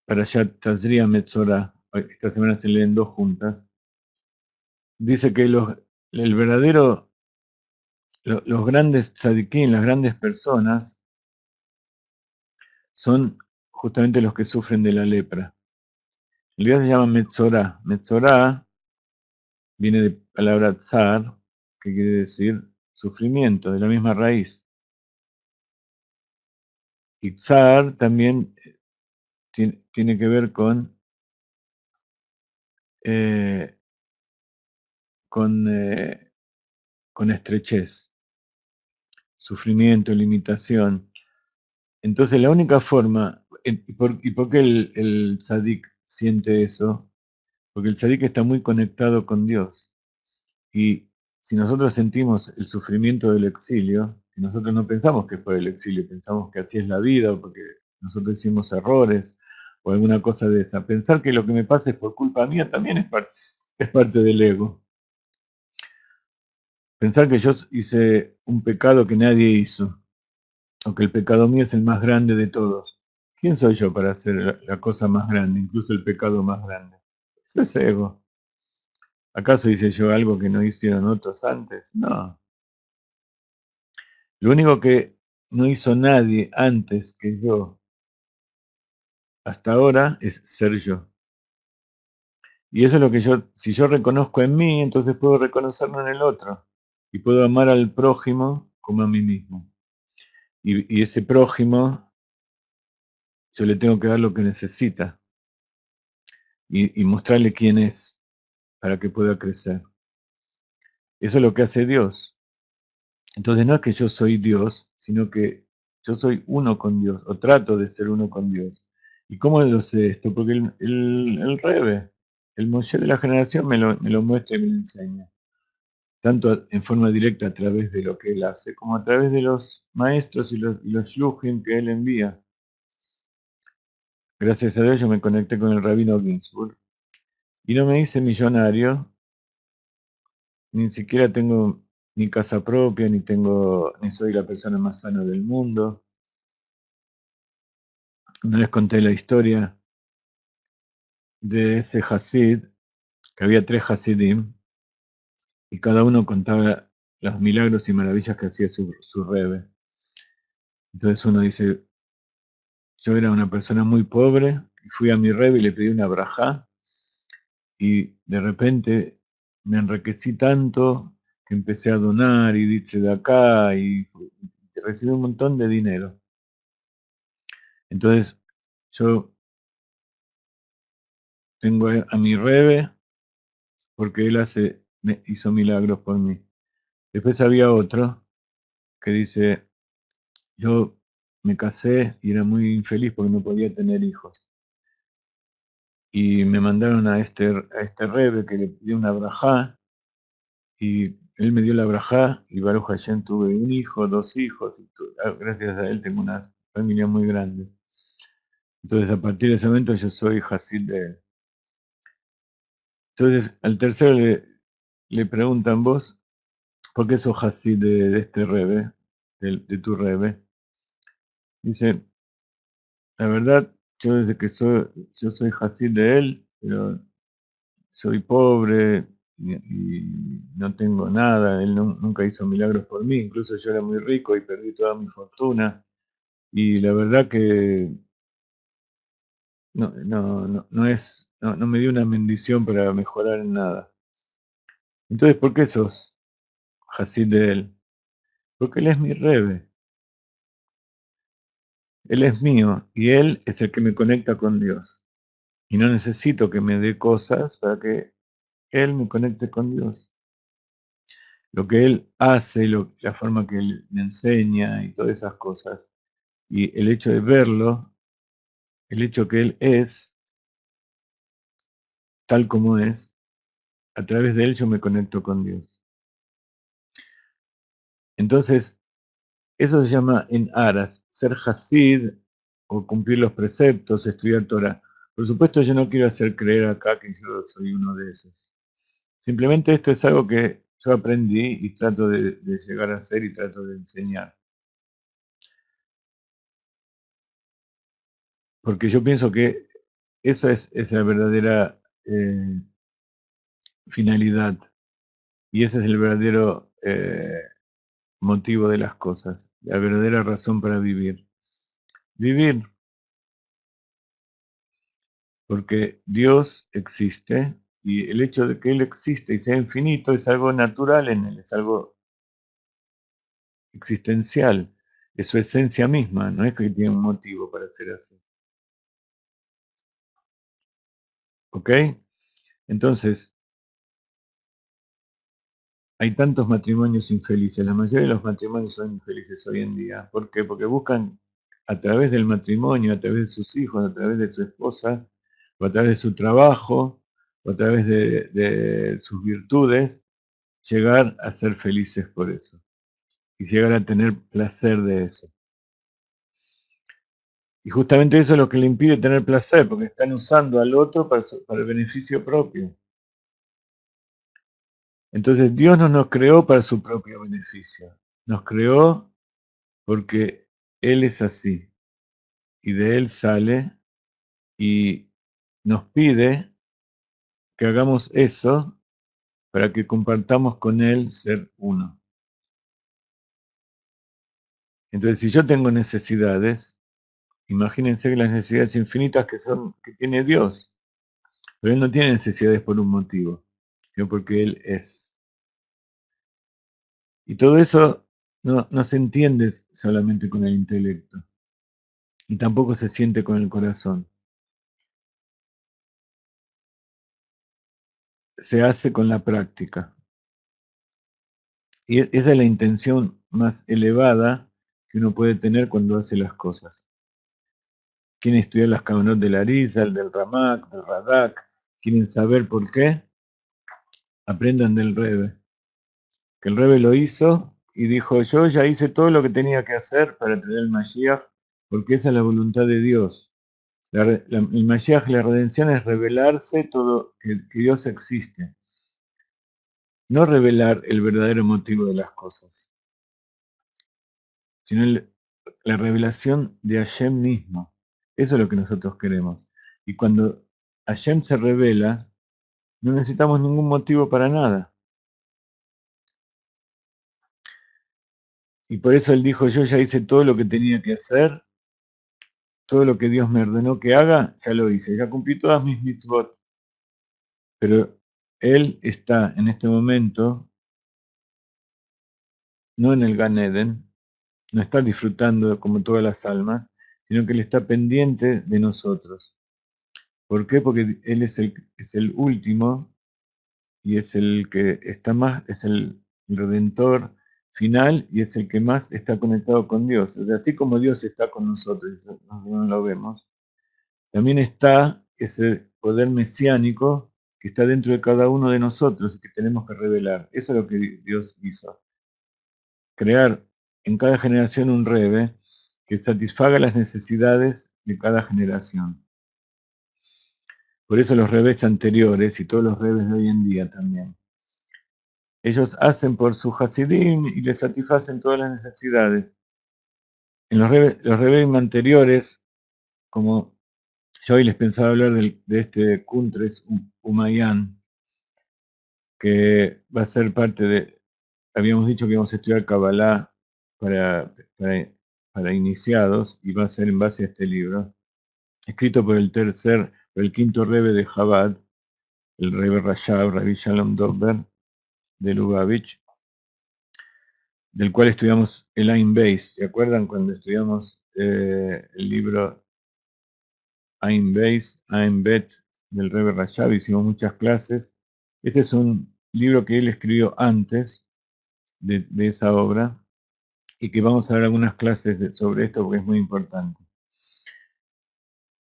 A: Parashat Tazria Metzorah, esta semana se leen dos juntas, dice que el verdadero, los grandes tzadikim, las grandes personas, son justamente los que sufren de la lepra. En realidad se llama Metzorah. Metzorah viene de palabra tzar, ¿qué quiere decir? Sufrimiento, de la misma raíz. Y tsar también tiene que ver eh, con, eh, con estrechez, sufrimiento, limitación. Entonces la única forma, ¿y por qué el tzadik siente eso? Porque el tzadik está muy conectado con Dios. Y si nosotros sentimos el sufrimiento del exilio, y nosotros no pensamos que es por el exilio, pensamos que así es la vida, o porque nosotros hicimos errores, o alguna cosa de esa. Pensar que lo que me pasa es por culpa mía también es parte del ego. Pensar que yo hice un pecado que nadie hizo, o que el pecado mío es el más grande de todos. ¿Quién soy yo para hacer la cosa más grande, incluso el pecado más grande? Eso es ego. ¿Acaso hice yo algo que no hicieron otros antes? No. Lo único que no hizo nadie antes que yo hasta ahora es ser yo. Y eso es lo que si yo reconozco en mí, entonces puedo reconocerlo en el otro. Y puedo amar al prójimo como a mí mismo. Y ese prójimo, yo le tengo que dar lo que necesita y mostrarle quién es para que pueda crecer. Eso es lo que hace Dios. Entonces no es que yo soy Dios, sino que yo soy uno con Dios, o trato de ser uno con Dios. ¿Y cómo lo sé esto? Porque el Rebe, el Moshe de la generación me lo muestra y me lo enseña. Tanto en forma directa a través de lo que él hace, como a través de los maestros y los shluchim que él envía. Gracias a Dios yo me conecté con el rabino Ginsburg. Y no me hice millonario, ni siquiera tengo ni casa propia, ni soy la persona más sana del mundo. Una vez conté la historia de ese Hasid, que había 3 Hasidim, y cada uno contaba los milagros y maravillas que hacía su Rebbe. Entonces uno dice, yo era una persona muy pobre, y fui a mi Rebbe y le pedí una brajá, y de repente me enriquecí tanto que empecé a donar y dice de acá, y recibí un montón de dinero. Entonces yo tengo a mi Rebbe porque él hizo milagros por mí. Después había otro que dice, yo me casé y era muy infeliz porque no podía tener hijos. Y me mandaron a este Rebbe que le pidió una brajá, y él me dio la brajá, y Baruch Hashem tuve un hijo, 2 hijos, y gracias a él tengo una familia muy grande. Entonces a partir de ese momento yo soy Hasid de él. Entonces al tercero le preguntan vos, ¿por qué sos Hasid de este Rebbe, de tu Rebbe? Dice, la verdad, yo soy Hasid de él, pero soy pobre y no tengo nada. Él nunca hizo milagros por mí, incluso yo era muy rico y perdí toda mi fortuna. Y la verdad que no me dio una bendición para mejorar en nada. Entonces, ¿por qué sos Hasid de él? Porque él es mi Rebbe, él es mío y él es el que me conecta con Dios. Y no necesito que me dé cosas para que él me conecte con Dios. Lo que él hace, la forma que él me enseña y todas esas cosas, y el hecho de verlo, el hecho que él es tal como es, a través de él yo me conecto con Dios. Entonces, eso se llama en aras, ser Hasid o cumplir los preceptos, estudiar Torah. Por supuesto, yo no quiero hacer creer acá que yo soy uno de esos. Simplemente esto es algo que yo aprendí y trato de llegar a hacer y trato de enseñar. Porque yo pienso que esa es la verdadera finalidad y ese es el verdadero motivo de las cosas, la verdadera razón para vivir. Vivir porque Dios existe Y el hecho de que Él existe y sea infinito es algo natural en Él, es algo existencial, es su esencia misma, no es que tiene un motivo para ser así. ¿Ok? Entonces, hay tantos matrimonios infelices, la mayoría de los matrimonios son infelices hoy en día. ¿Por qué? Porque buscan a través del matrimonio, a través de sus hijos, a través de su esposa, o a través de su trabajo, o a través de sus virtudes, llegar a ser felices por eso y llegar a tener placer de eso. Y justamente eso es lo que le impide tener placer, porque están usando al otro para el beneficio propio. Entonces Dios no nos creó para su propio beneficio, nos creó porque Él es así y de Él sale y nos pide que hagamos eso para que compartamos con Él ser uno. Entonces, si yo tengo necesidades, imagínense que las necesidades infinitas que tiene Dios, pero Él no tiene necesidades por un motivo, sino porque Él es. Y todo eso no se entiende solamente con el intelecto, y tampoco se siente con el corazón. Se hace con la práctica. Y esa es la intención más elevada que uno puede tener cuando hace las cosas. Quieren estudiar las Kavanot del Arizal, del Ramak, del Radak, quieren saber por qué, aprendan del Rebbe. Que el Rebbe lo hizo y dijo, yo ya hice todo lo que tenía que hacer para traer el Mashiach, porque esa es la voluntad de Dios. El Mashiach, la redención es revelarse todo, que Dios existe, no revelar el verdadero motivo de las cosas, sino la revelación de Hashem mismo. Eso es lo que nosotros queremos. Y cuando Hashem se revela, no necesitamos ningún motivo para nada. Y por eso él dijo, yo ya hice todo lo que tenía que hacer, todo lo que Dios me ordenó que haga, ya lo hice, ya cumplí todas mis mitzvot. Pero él está en este momento, no en el Gan Eden, no está disfrutando como todas las almas, sino que él está pendiente de nosotros. ¿Por qué? Porque él es el último y es el que está más, es el redentor final y es el que más está conectado con Dios. O sea, así como Dios está con nosotros, y nosotros no lo vemos, también está ese poder mesiánico que está dentro de cada uno de nosotros y que tenemos que revelar. Eso es lo que Dios hizo. Crear en cada generación un Rebe que satisfaga las necesidades de cada generación. Por eso los rebes anteriores y todos los rebes de hoy en día también. Ellos hacen por su Hasidim y les satisfacen todas las necesidades. En los rebes anteriores, como yo hoy les pensaba hablar de este Kuntres Umayán, que va a ser parte de, habíamos dicho que íbamos a estudiar Kabbalah para, para iniciados y va a ser en base a este libro, escrito por por el quinto Rebbe de Chabad, el Rebbe Rashab, Rabbi Shalom Dober, de Lubavitch, del cual estudiamos el Ain Beis. ¿Se acuerdan cuando estudiamos el libro Ain Beis, Ain Bet del Rebbe Rashab? Hicimos muchas clases. Este es un libro que él escribió antes de esa obra y que vamos a dar algunas clases sobre esto porque es muy importante.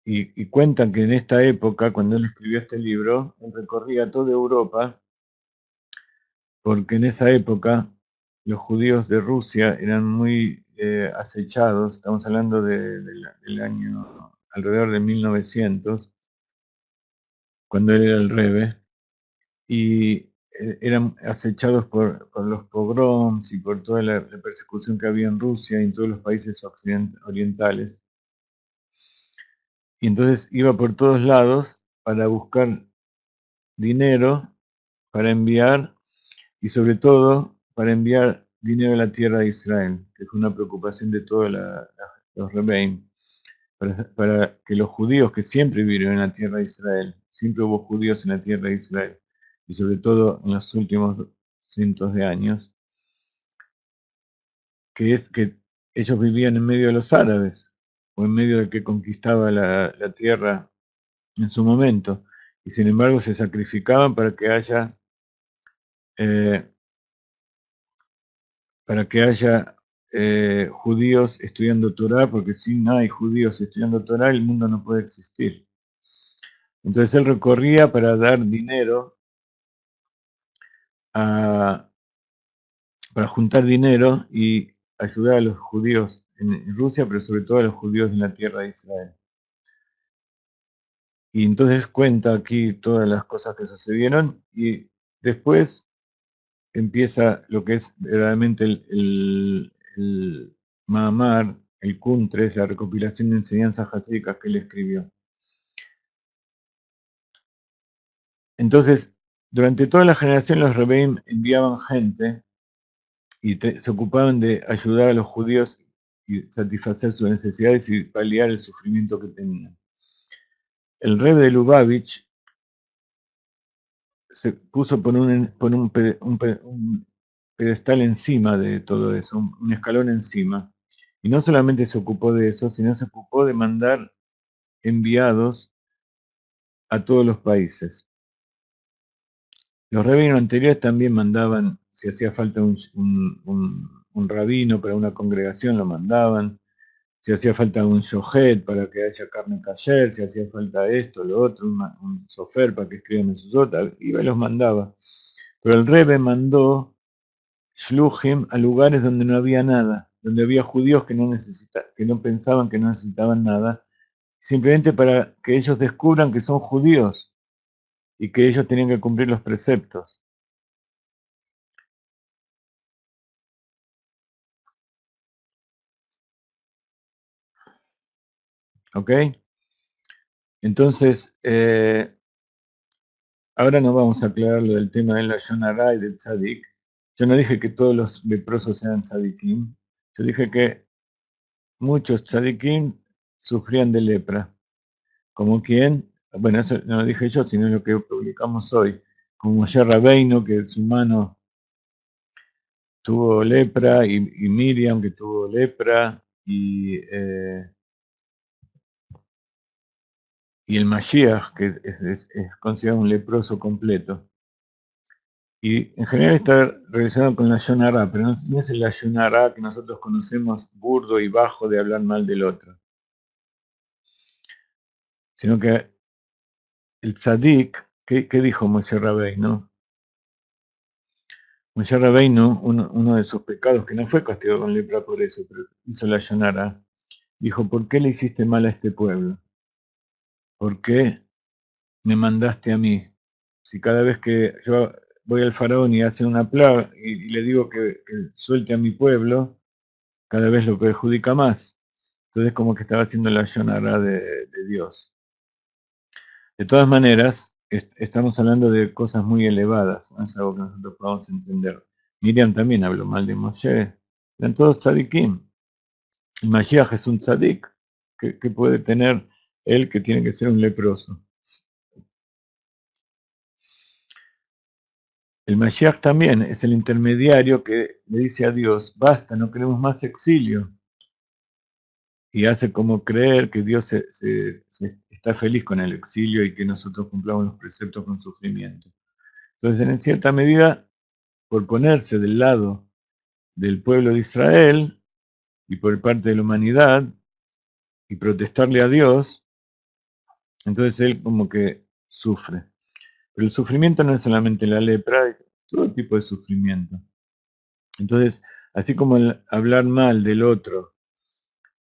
A: Y cuentan que en esta época, cuando él escribió este libro, él recorría toda Europa porque en esa época los judíos de Rusia eran muy acechados, estamos hablando del año alrededor de 1900, cuando él era el Rebbe, y eran acechados por los pogroms y por toda la persecución que había en Rusia y en todos los países orientales. Y entonces iba por todos lados para buscar dinero, para enviar y sobre todo para enviar dinero a la tierra de Israel, que fue una preocupación de todos los Rebbeim, para que los judíos que siempre vivieron en la tierra de Israel, siempre hubo judíos en la tierra de Israel, y sobre todo en los últimos cientos de años, que es que ellos vivían en medio de los árabes, o en medio del que conquistaba la tierra en su momento, y sin embargo se sacrificaban eh, para que haya judíos estudiando Torah, porque si no hay judíos estudiando Torah, el mundo no puede existir. Entonces él recorría para dar dinero, a, para juntar dinero y ayudar a los judíos en Rusia, pero sobre todo a los judíos en la tierra de Israel. Y entonces cuenta aquí todas las cosas que sucedieron y después empieza lo que es verdaderamente el Mahamar, el Kuntres, la recopilación de enseñanzas hasídicas que él escribió. Entonces, durante toda la generación los Rebbeim enviaban gente y se ocupaban de ayudar a los judíos y satisfacer sus necesidades y paliar el sufrimiento que tenían. El Rebbe de Lubavitch se puso por un pedestal encima de todo eso, un escalón encima. Y no solamente se ocupó de eso, sino se ocupó de mandar enviados a todos los países. Los rabinos anteriores también mandaban, si hacía falta un rabino para una congregación, lo mandaban. Si hacía falta un shohet para que haya carne kasher, si hacía falta esto, lo otro, un sofer para que escriban en sus otras, iba y los mandaba. Pero el Rebbe mandó shluchim a lugares donde no había nada, donde había judíos que no pensaban que no necesitaban nada, simplemente para que ellos descubran que son judíos y que ellos tenían que cumplir los preceptos. ¿Ok? Entonces, ahora nos vamos a aclarar lo del tema de la Yonará y del Tzadik. Yo no dije que todos los leprosos eran tzadikim. Yo dije que muchos tzadikim sufrían de lepra. Como quien, bueno, eso no lo dije yo, sino lo que publicamos hoy. Como Moshe Rabbeinu, que su mano tuvo lepra, y Miriam, que tuvo lepra, y el Mashiach, que es considerado un leproso completo. Y en general está relacionado con la Yonará, pero no es el Yonará que nosotros conocemos burdo y bajo de hablar mal del otro, sino que el tzadik, ¿qué dijo Moshe Rabbeinu? Moshe Rabbeinu, uno de sus pecados, que no fue castigado con lepra por eso, pero hizo la Yonará, dijo: ¿por qué le hiciste mal a este pueblo? ¿Por qué me mandaste a mí? Si cada vez que yo voy al faraón y hace una plaga y le digo que suelte a mi pueblo, cada vez lo perjudica más. Entonces como que estaba haciendo la Yonara de Dios. De todas maneras, estamos hablando de cosas muy elevadas, no es algo que nosotros podamos entender. Miriam también habló mal de Moshe. Eran todos tzadikim. El Mashiach es un tzadik. ¿Qué puede tener él que tiene que ser un leproso? El Mashiach también es el intermediario que le dice a Dios: basta, no queremos más exilio. Y hace como creer que Dios está feliz con el exilio y que nosotros cumplamos los preceptos con sufrimiento. Entonces, en cierta medida, por ponerse del lado del pueblo de Israel y por parte de la humanidad y protestarle a Dios, entonces él como que sufre. Pero el sufrimiento no es solamente la lepra, es todo tipo de sufrimiento. Entonces, así como el hablar mal del otro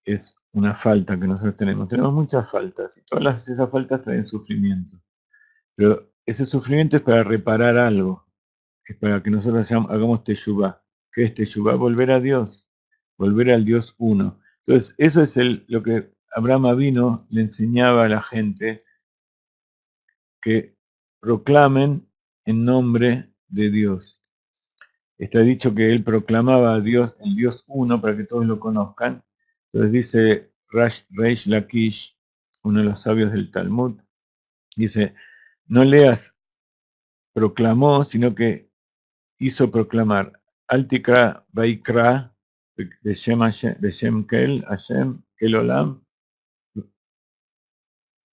A: es una falta que nosotros tenemos muchas faltas y todas esas faltas traen sufrimiento. Pero ese sufrimiento es para reparar algo, es para que nosotros hagamos teshuvá. ¿Qué es teshuvá? Volver a Dios, volver al Dios uno. Entonces, eso es lo que Abraham vino le enseñaba a la gente, que proclamen en nombre de Dios. Está dicho que él proclamaba a Dios, el Dios uno, para que todos lo conozcan. Entonces dice Reish Lakish, uno de los sabios del Talmud, dice: no leas proclamó, sino que hizo proclamar. Altikra Vaikra, Beshem Kel, Hashem, Kel Olam,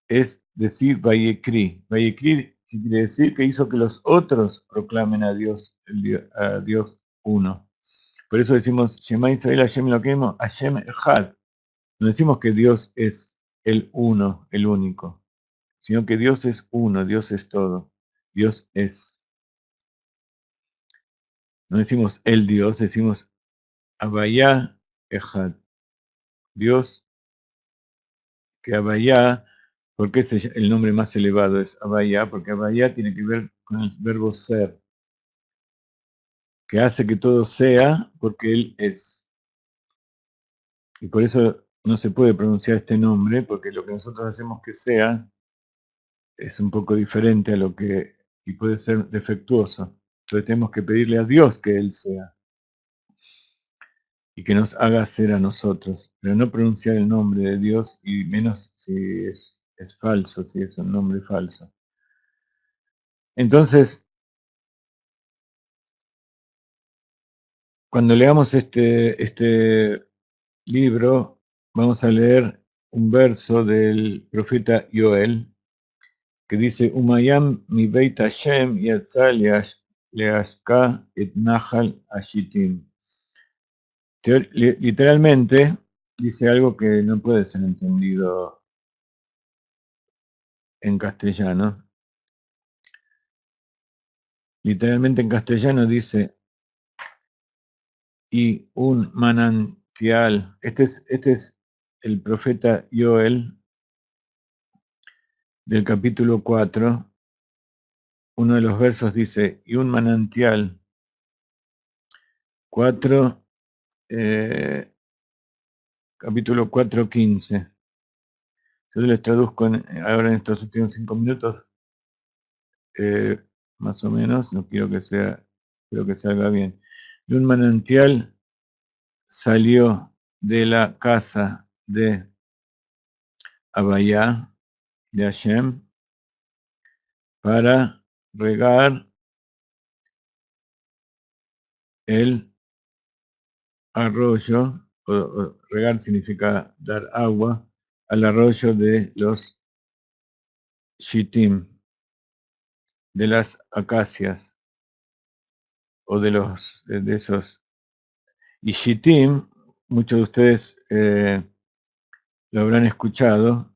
A: es decir, Vayekri. Vayekri quiere decir que hizo que los otros proclamen a Dios, a Dios uno. Por eso decimos, Shema Israel Hashem Elokeinu, Hashem Echad. No decimos que Dios es el uno, el único, sino que Dios es uno, Dios es todo, Dios es. No decimos el Dios, decimos Havaya Echad. Dios, que Havaya, porque es el nombre más elevado, es Havaya, porque Havaya tiene que ver con el verbo ser, que hace que todo sea porque Él es. Y por eso no se puede pronunciar este nombre, porque lo que nosotros hacemos que sea es un poco diferente a lo que, y puede ser defectuoso. Entonces tenemos que pedirle a Dios que Él sea y que nos haga ser a nosotros, pero no pronunciar el nombre de Dios y menos si es falso, si es un nombre falso. Entonces, cuando leamos este libro, vamos a leer un verso del profeta Joel que dice, Umayam mi beit Hashem yatza leashka et nahal ashitim. Literalmente dice algo que no puede ser entendido en castellano. Literalmente en castellano dice, y un manantial. Este es el profeta Joel del capítulo 4. Uno de los versos dice, y un manantial. 4, capítulo 4:15. Yo les traduzco ahora en estos últimos 5 minutos, más o menos, no quiero que sea, quiero que salga bien. Y un manantial salió de la casa de Abayá, de Hashem, para regar el arroyo, o regar significa dar agua, al arroyo de los Shittim, de las acacias, o de esos. Y Shittim, muchos de ustedes lo habrán escuchado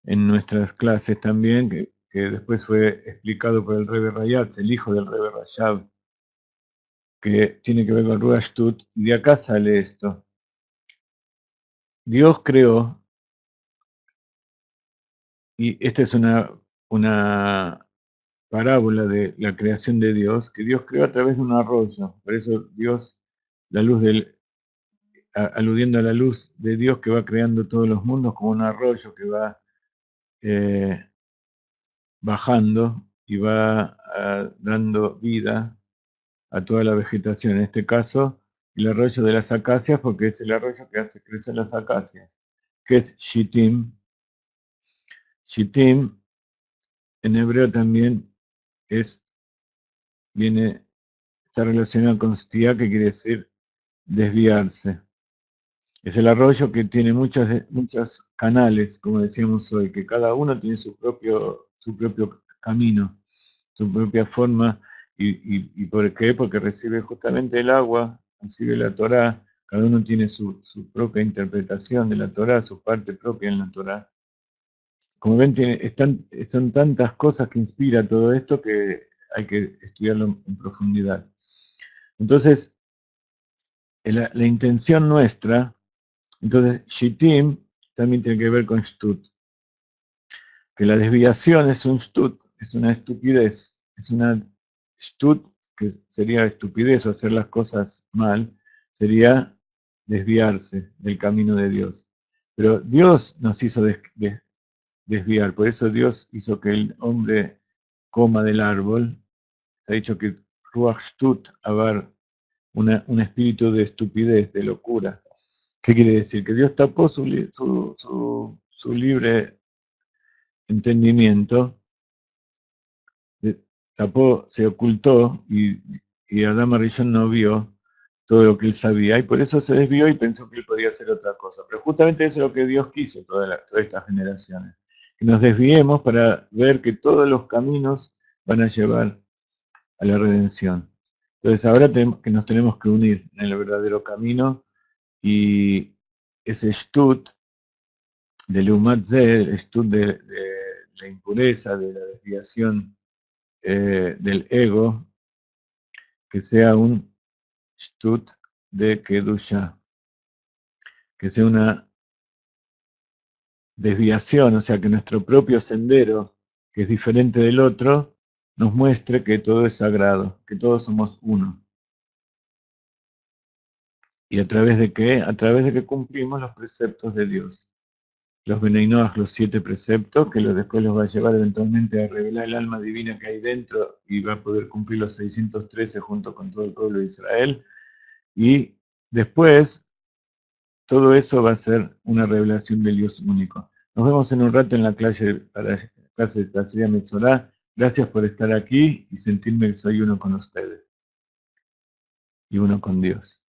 A: en nuestras clases también, que después fue explicado por el Rebbe Rayatz, el hijo del Rebbe Rayab, que tiene que ver con Ruach Tut, y de acá sale esto. Dios creó, y esta es una parábola de la creación de Dios, que Dios creó a través de un arroyo. Por eso Dios, la luz aludiendo a la luz de Dios que va creando todos los mundos como un arroyo que va eh, bajando y va dando vida a toda la vegetación. En este caso, el arroyo de las acacias, porque es el arroyo que hace crecer las acacias, que es Shittim. Shittim en hebreo también está relacionado con stia, que quiere decir desviarse. Es el arroyo que tiene muchos canales, como decíamos hoy, que cada uno tiene su propio camino, su propia forma. ¿Y por qué? Porque recibe justamente el agua, recibe la Torá, cada uno tiene su propia interpretación de la Torá, su parte propia en la Torá. Como ven, están tantas cosas que inspira todo esto que hay que estudiarlo en profundidad. Entonces, la intención nuestra, entonces, Shittim también tiene que ver con Shtut, que la desviación es un Shtut, es una estupidez, es una Shtut, que sería estupidez o hacer las cosas mal, sería desviarse del camino de Dios. Pero Dios nos hizo desviar, por eso Dios hizo que el hombre coma del árbol. Se ha dicho que Ruach Shtut, haber un espíritu de estupidez, de locura. ¿Qué quiere decir? Que Dios tapó su libre entendimiento, se ocultó y Adán Rishon no vio todo lo que él sabía y por eso se desvió y pensó que él podía hacer otra cosa. Pero justamente eso es lo que Dios quiso todas estas generaciones, que nos desviemos para ver que todos los caminos van a llevar a la redención. Entonces ahora que nos tenemos que unir en el verdadero camino y ese shtut de Lumat Zeh, el shtut de la impureza, de la desviación del ego, que sea un shtut de Kedusha, que sea una desviación, o sea, que nuestro propio sendero, que es diferente del otro, nos muestre que todo es sagrado, que todos somos uno. ¿Y a través de qué? A través de que cumplimos los preceptos de Dios. Los Benei los 7 preceptos, que después los va a llevar eventualmente a revelar el alma divina que hay dentro y va a poder cumplir los 613 junto con todo el pueblo de Israel. Y después, todo eso va a ser una revelación del Dios único. Nos vemos en un rato en la clase de Tafsir Metzorah. Gracias por estar aquí y sentirme que soy uno con ustedes y uno con Dios.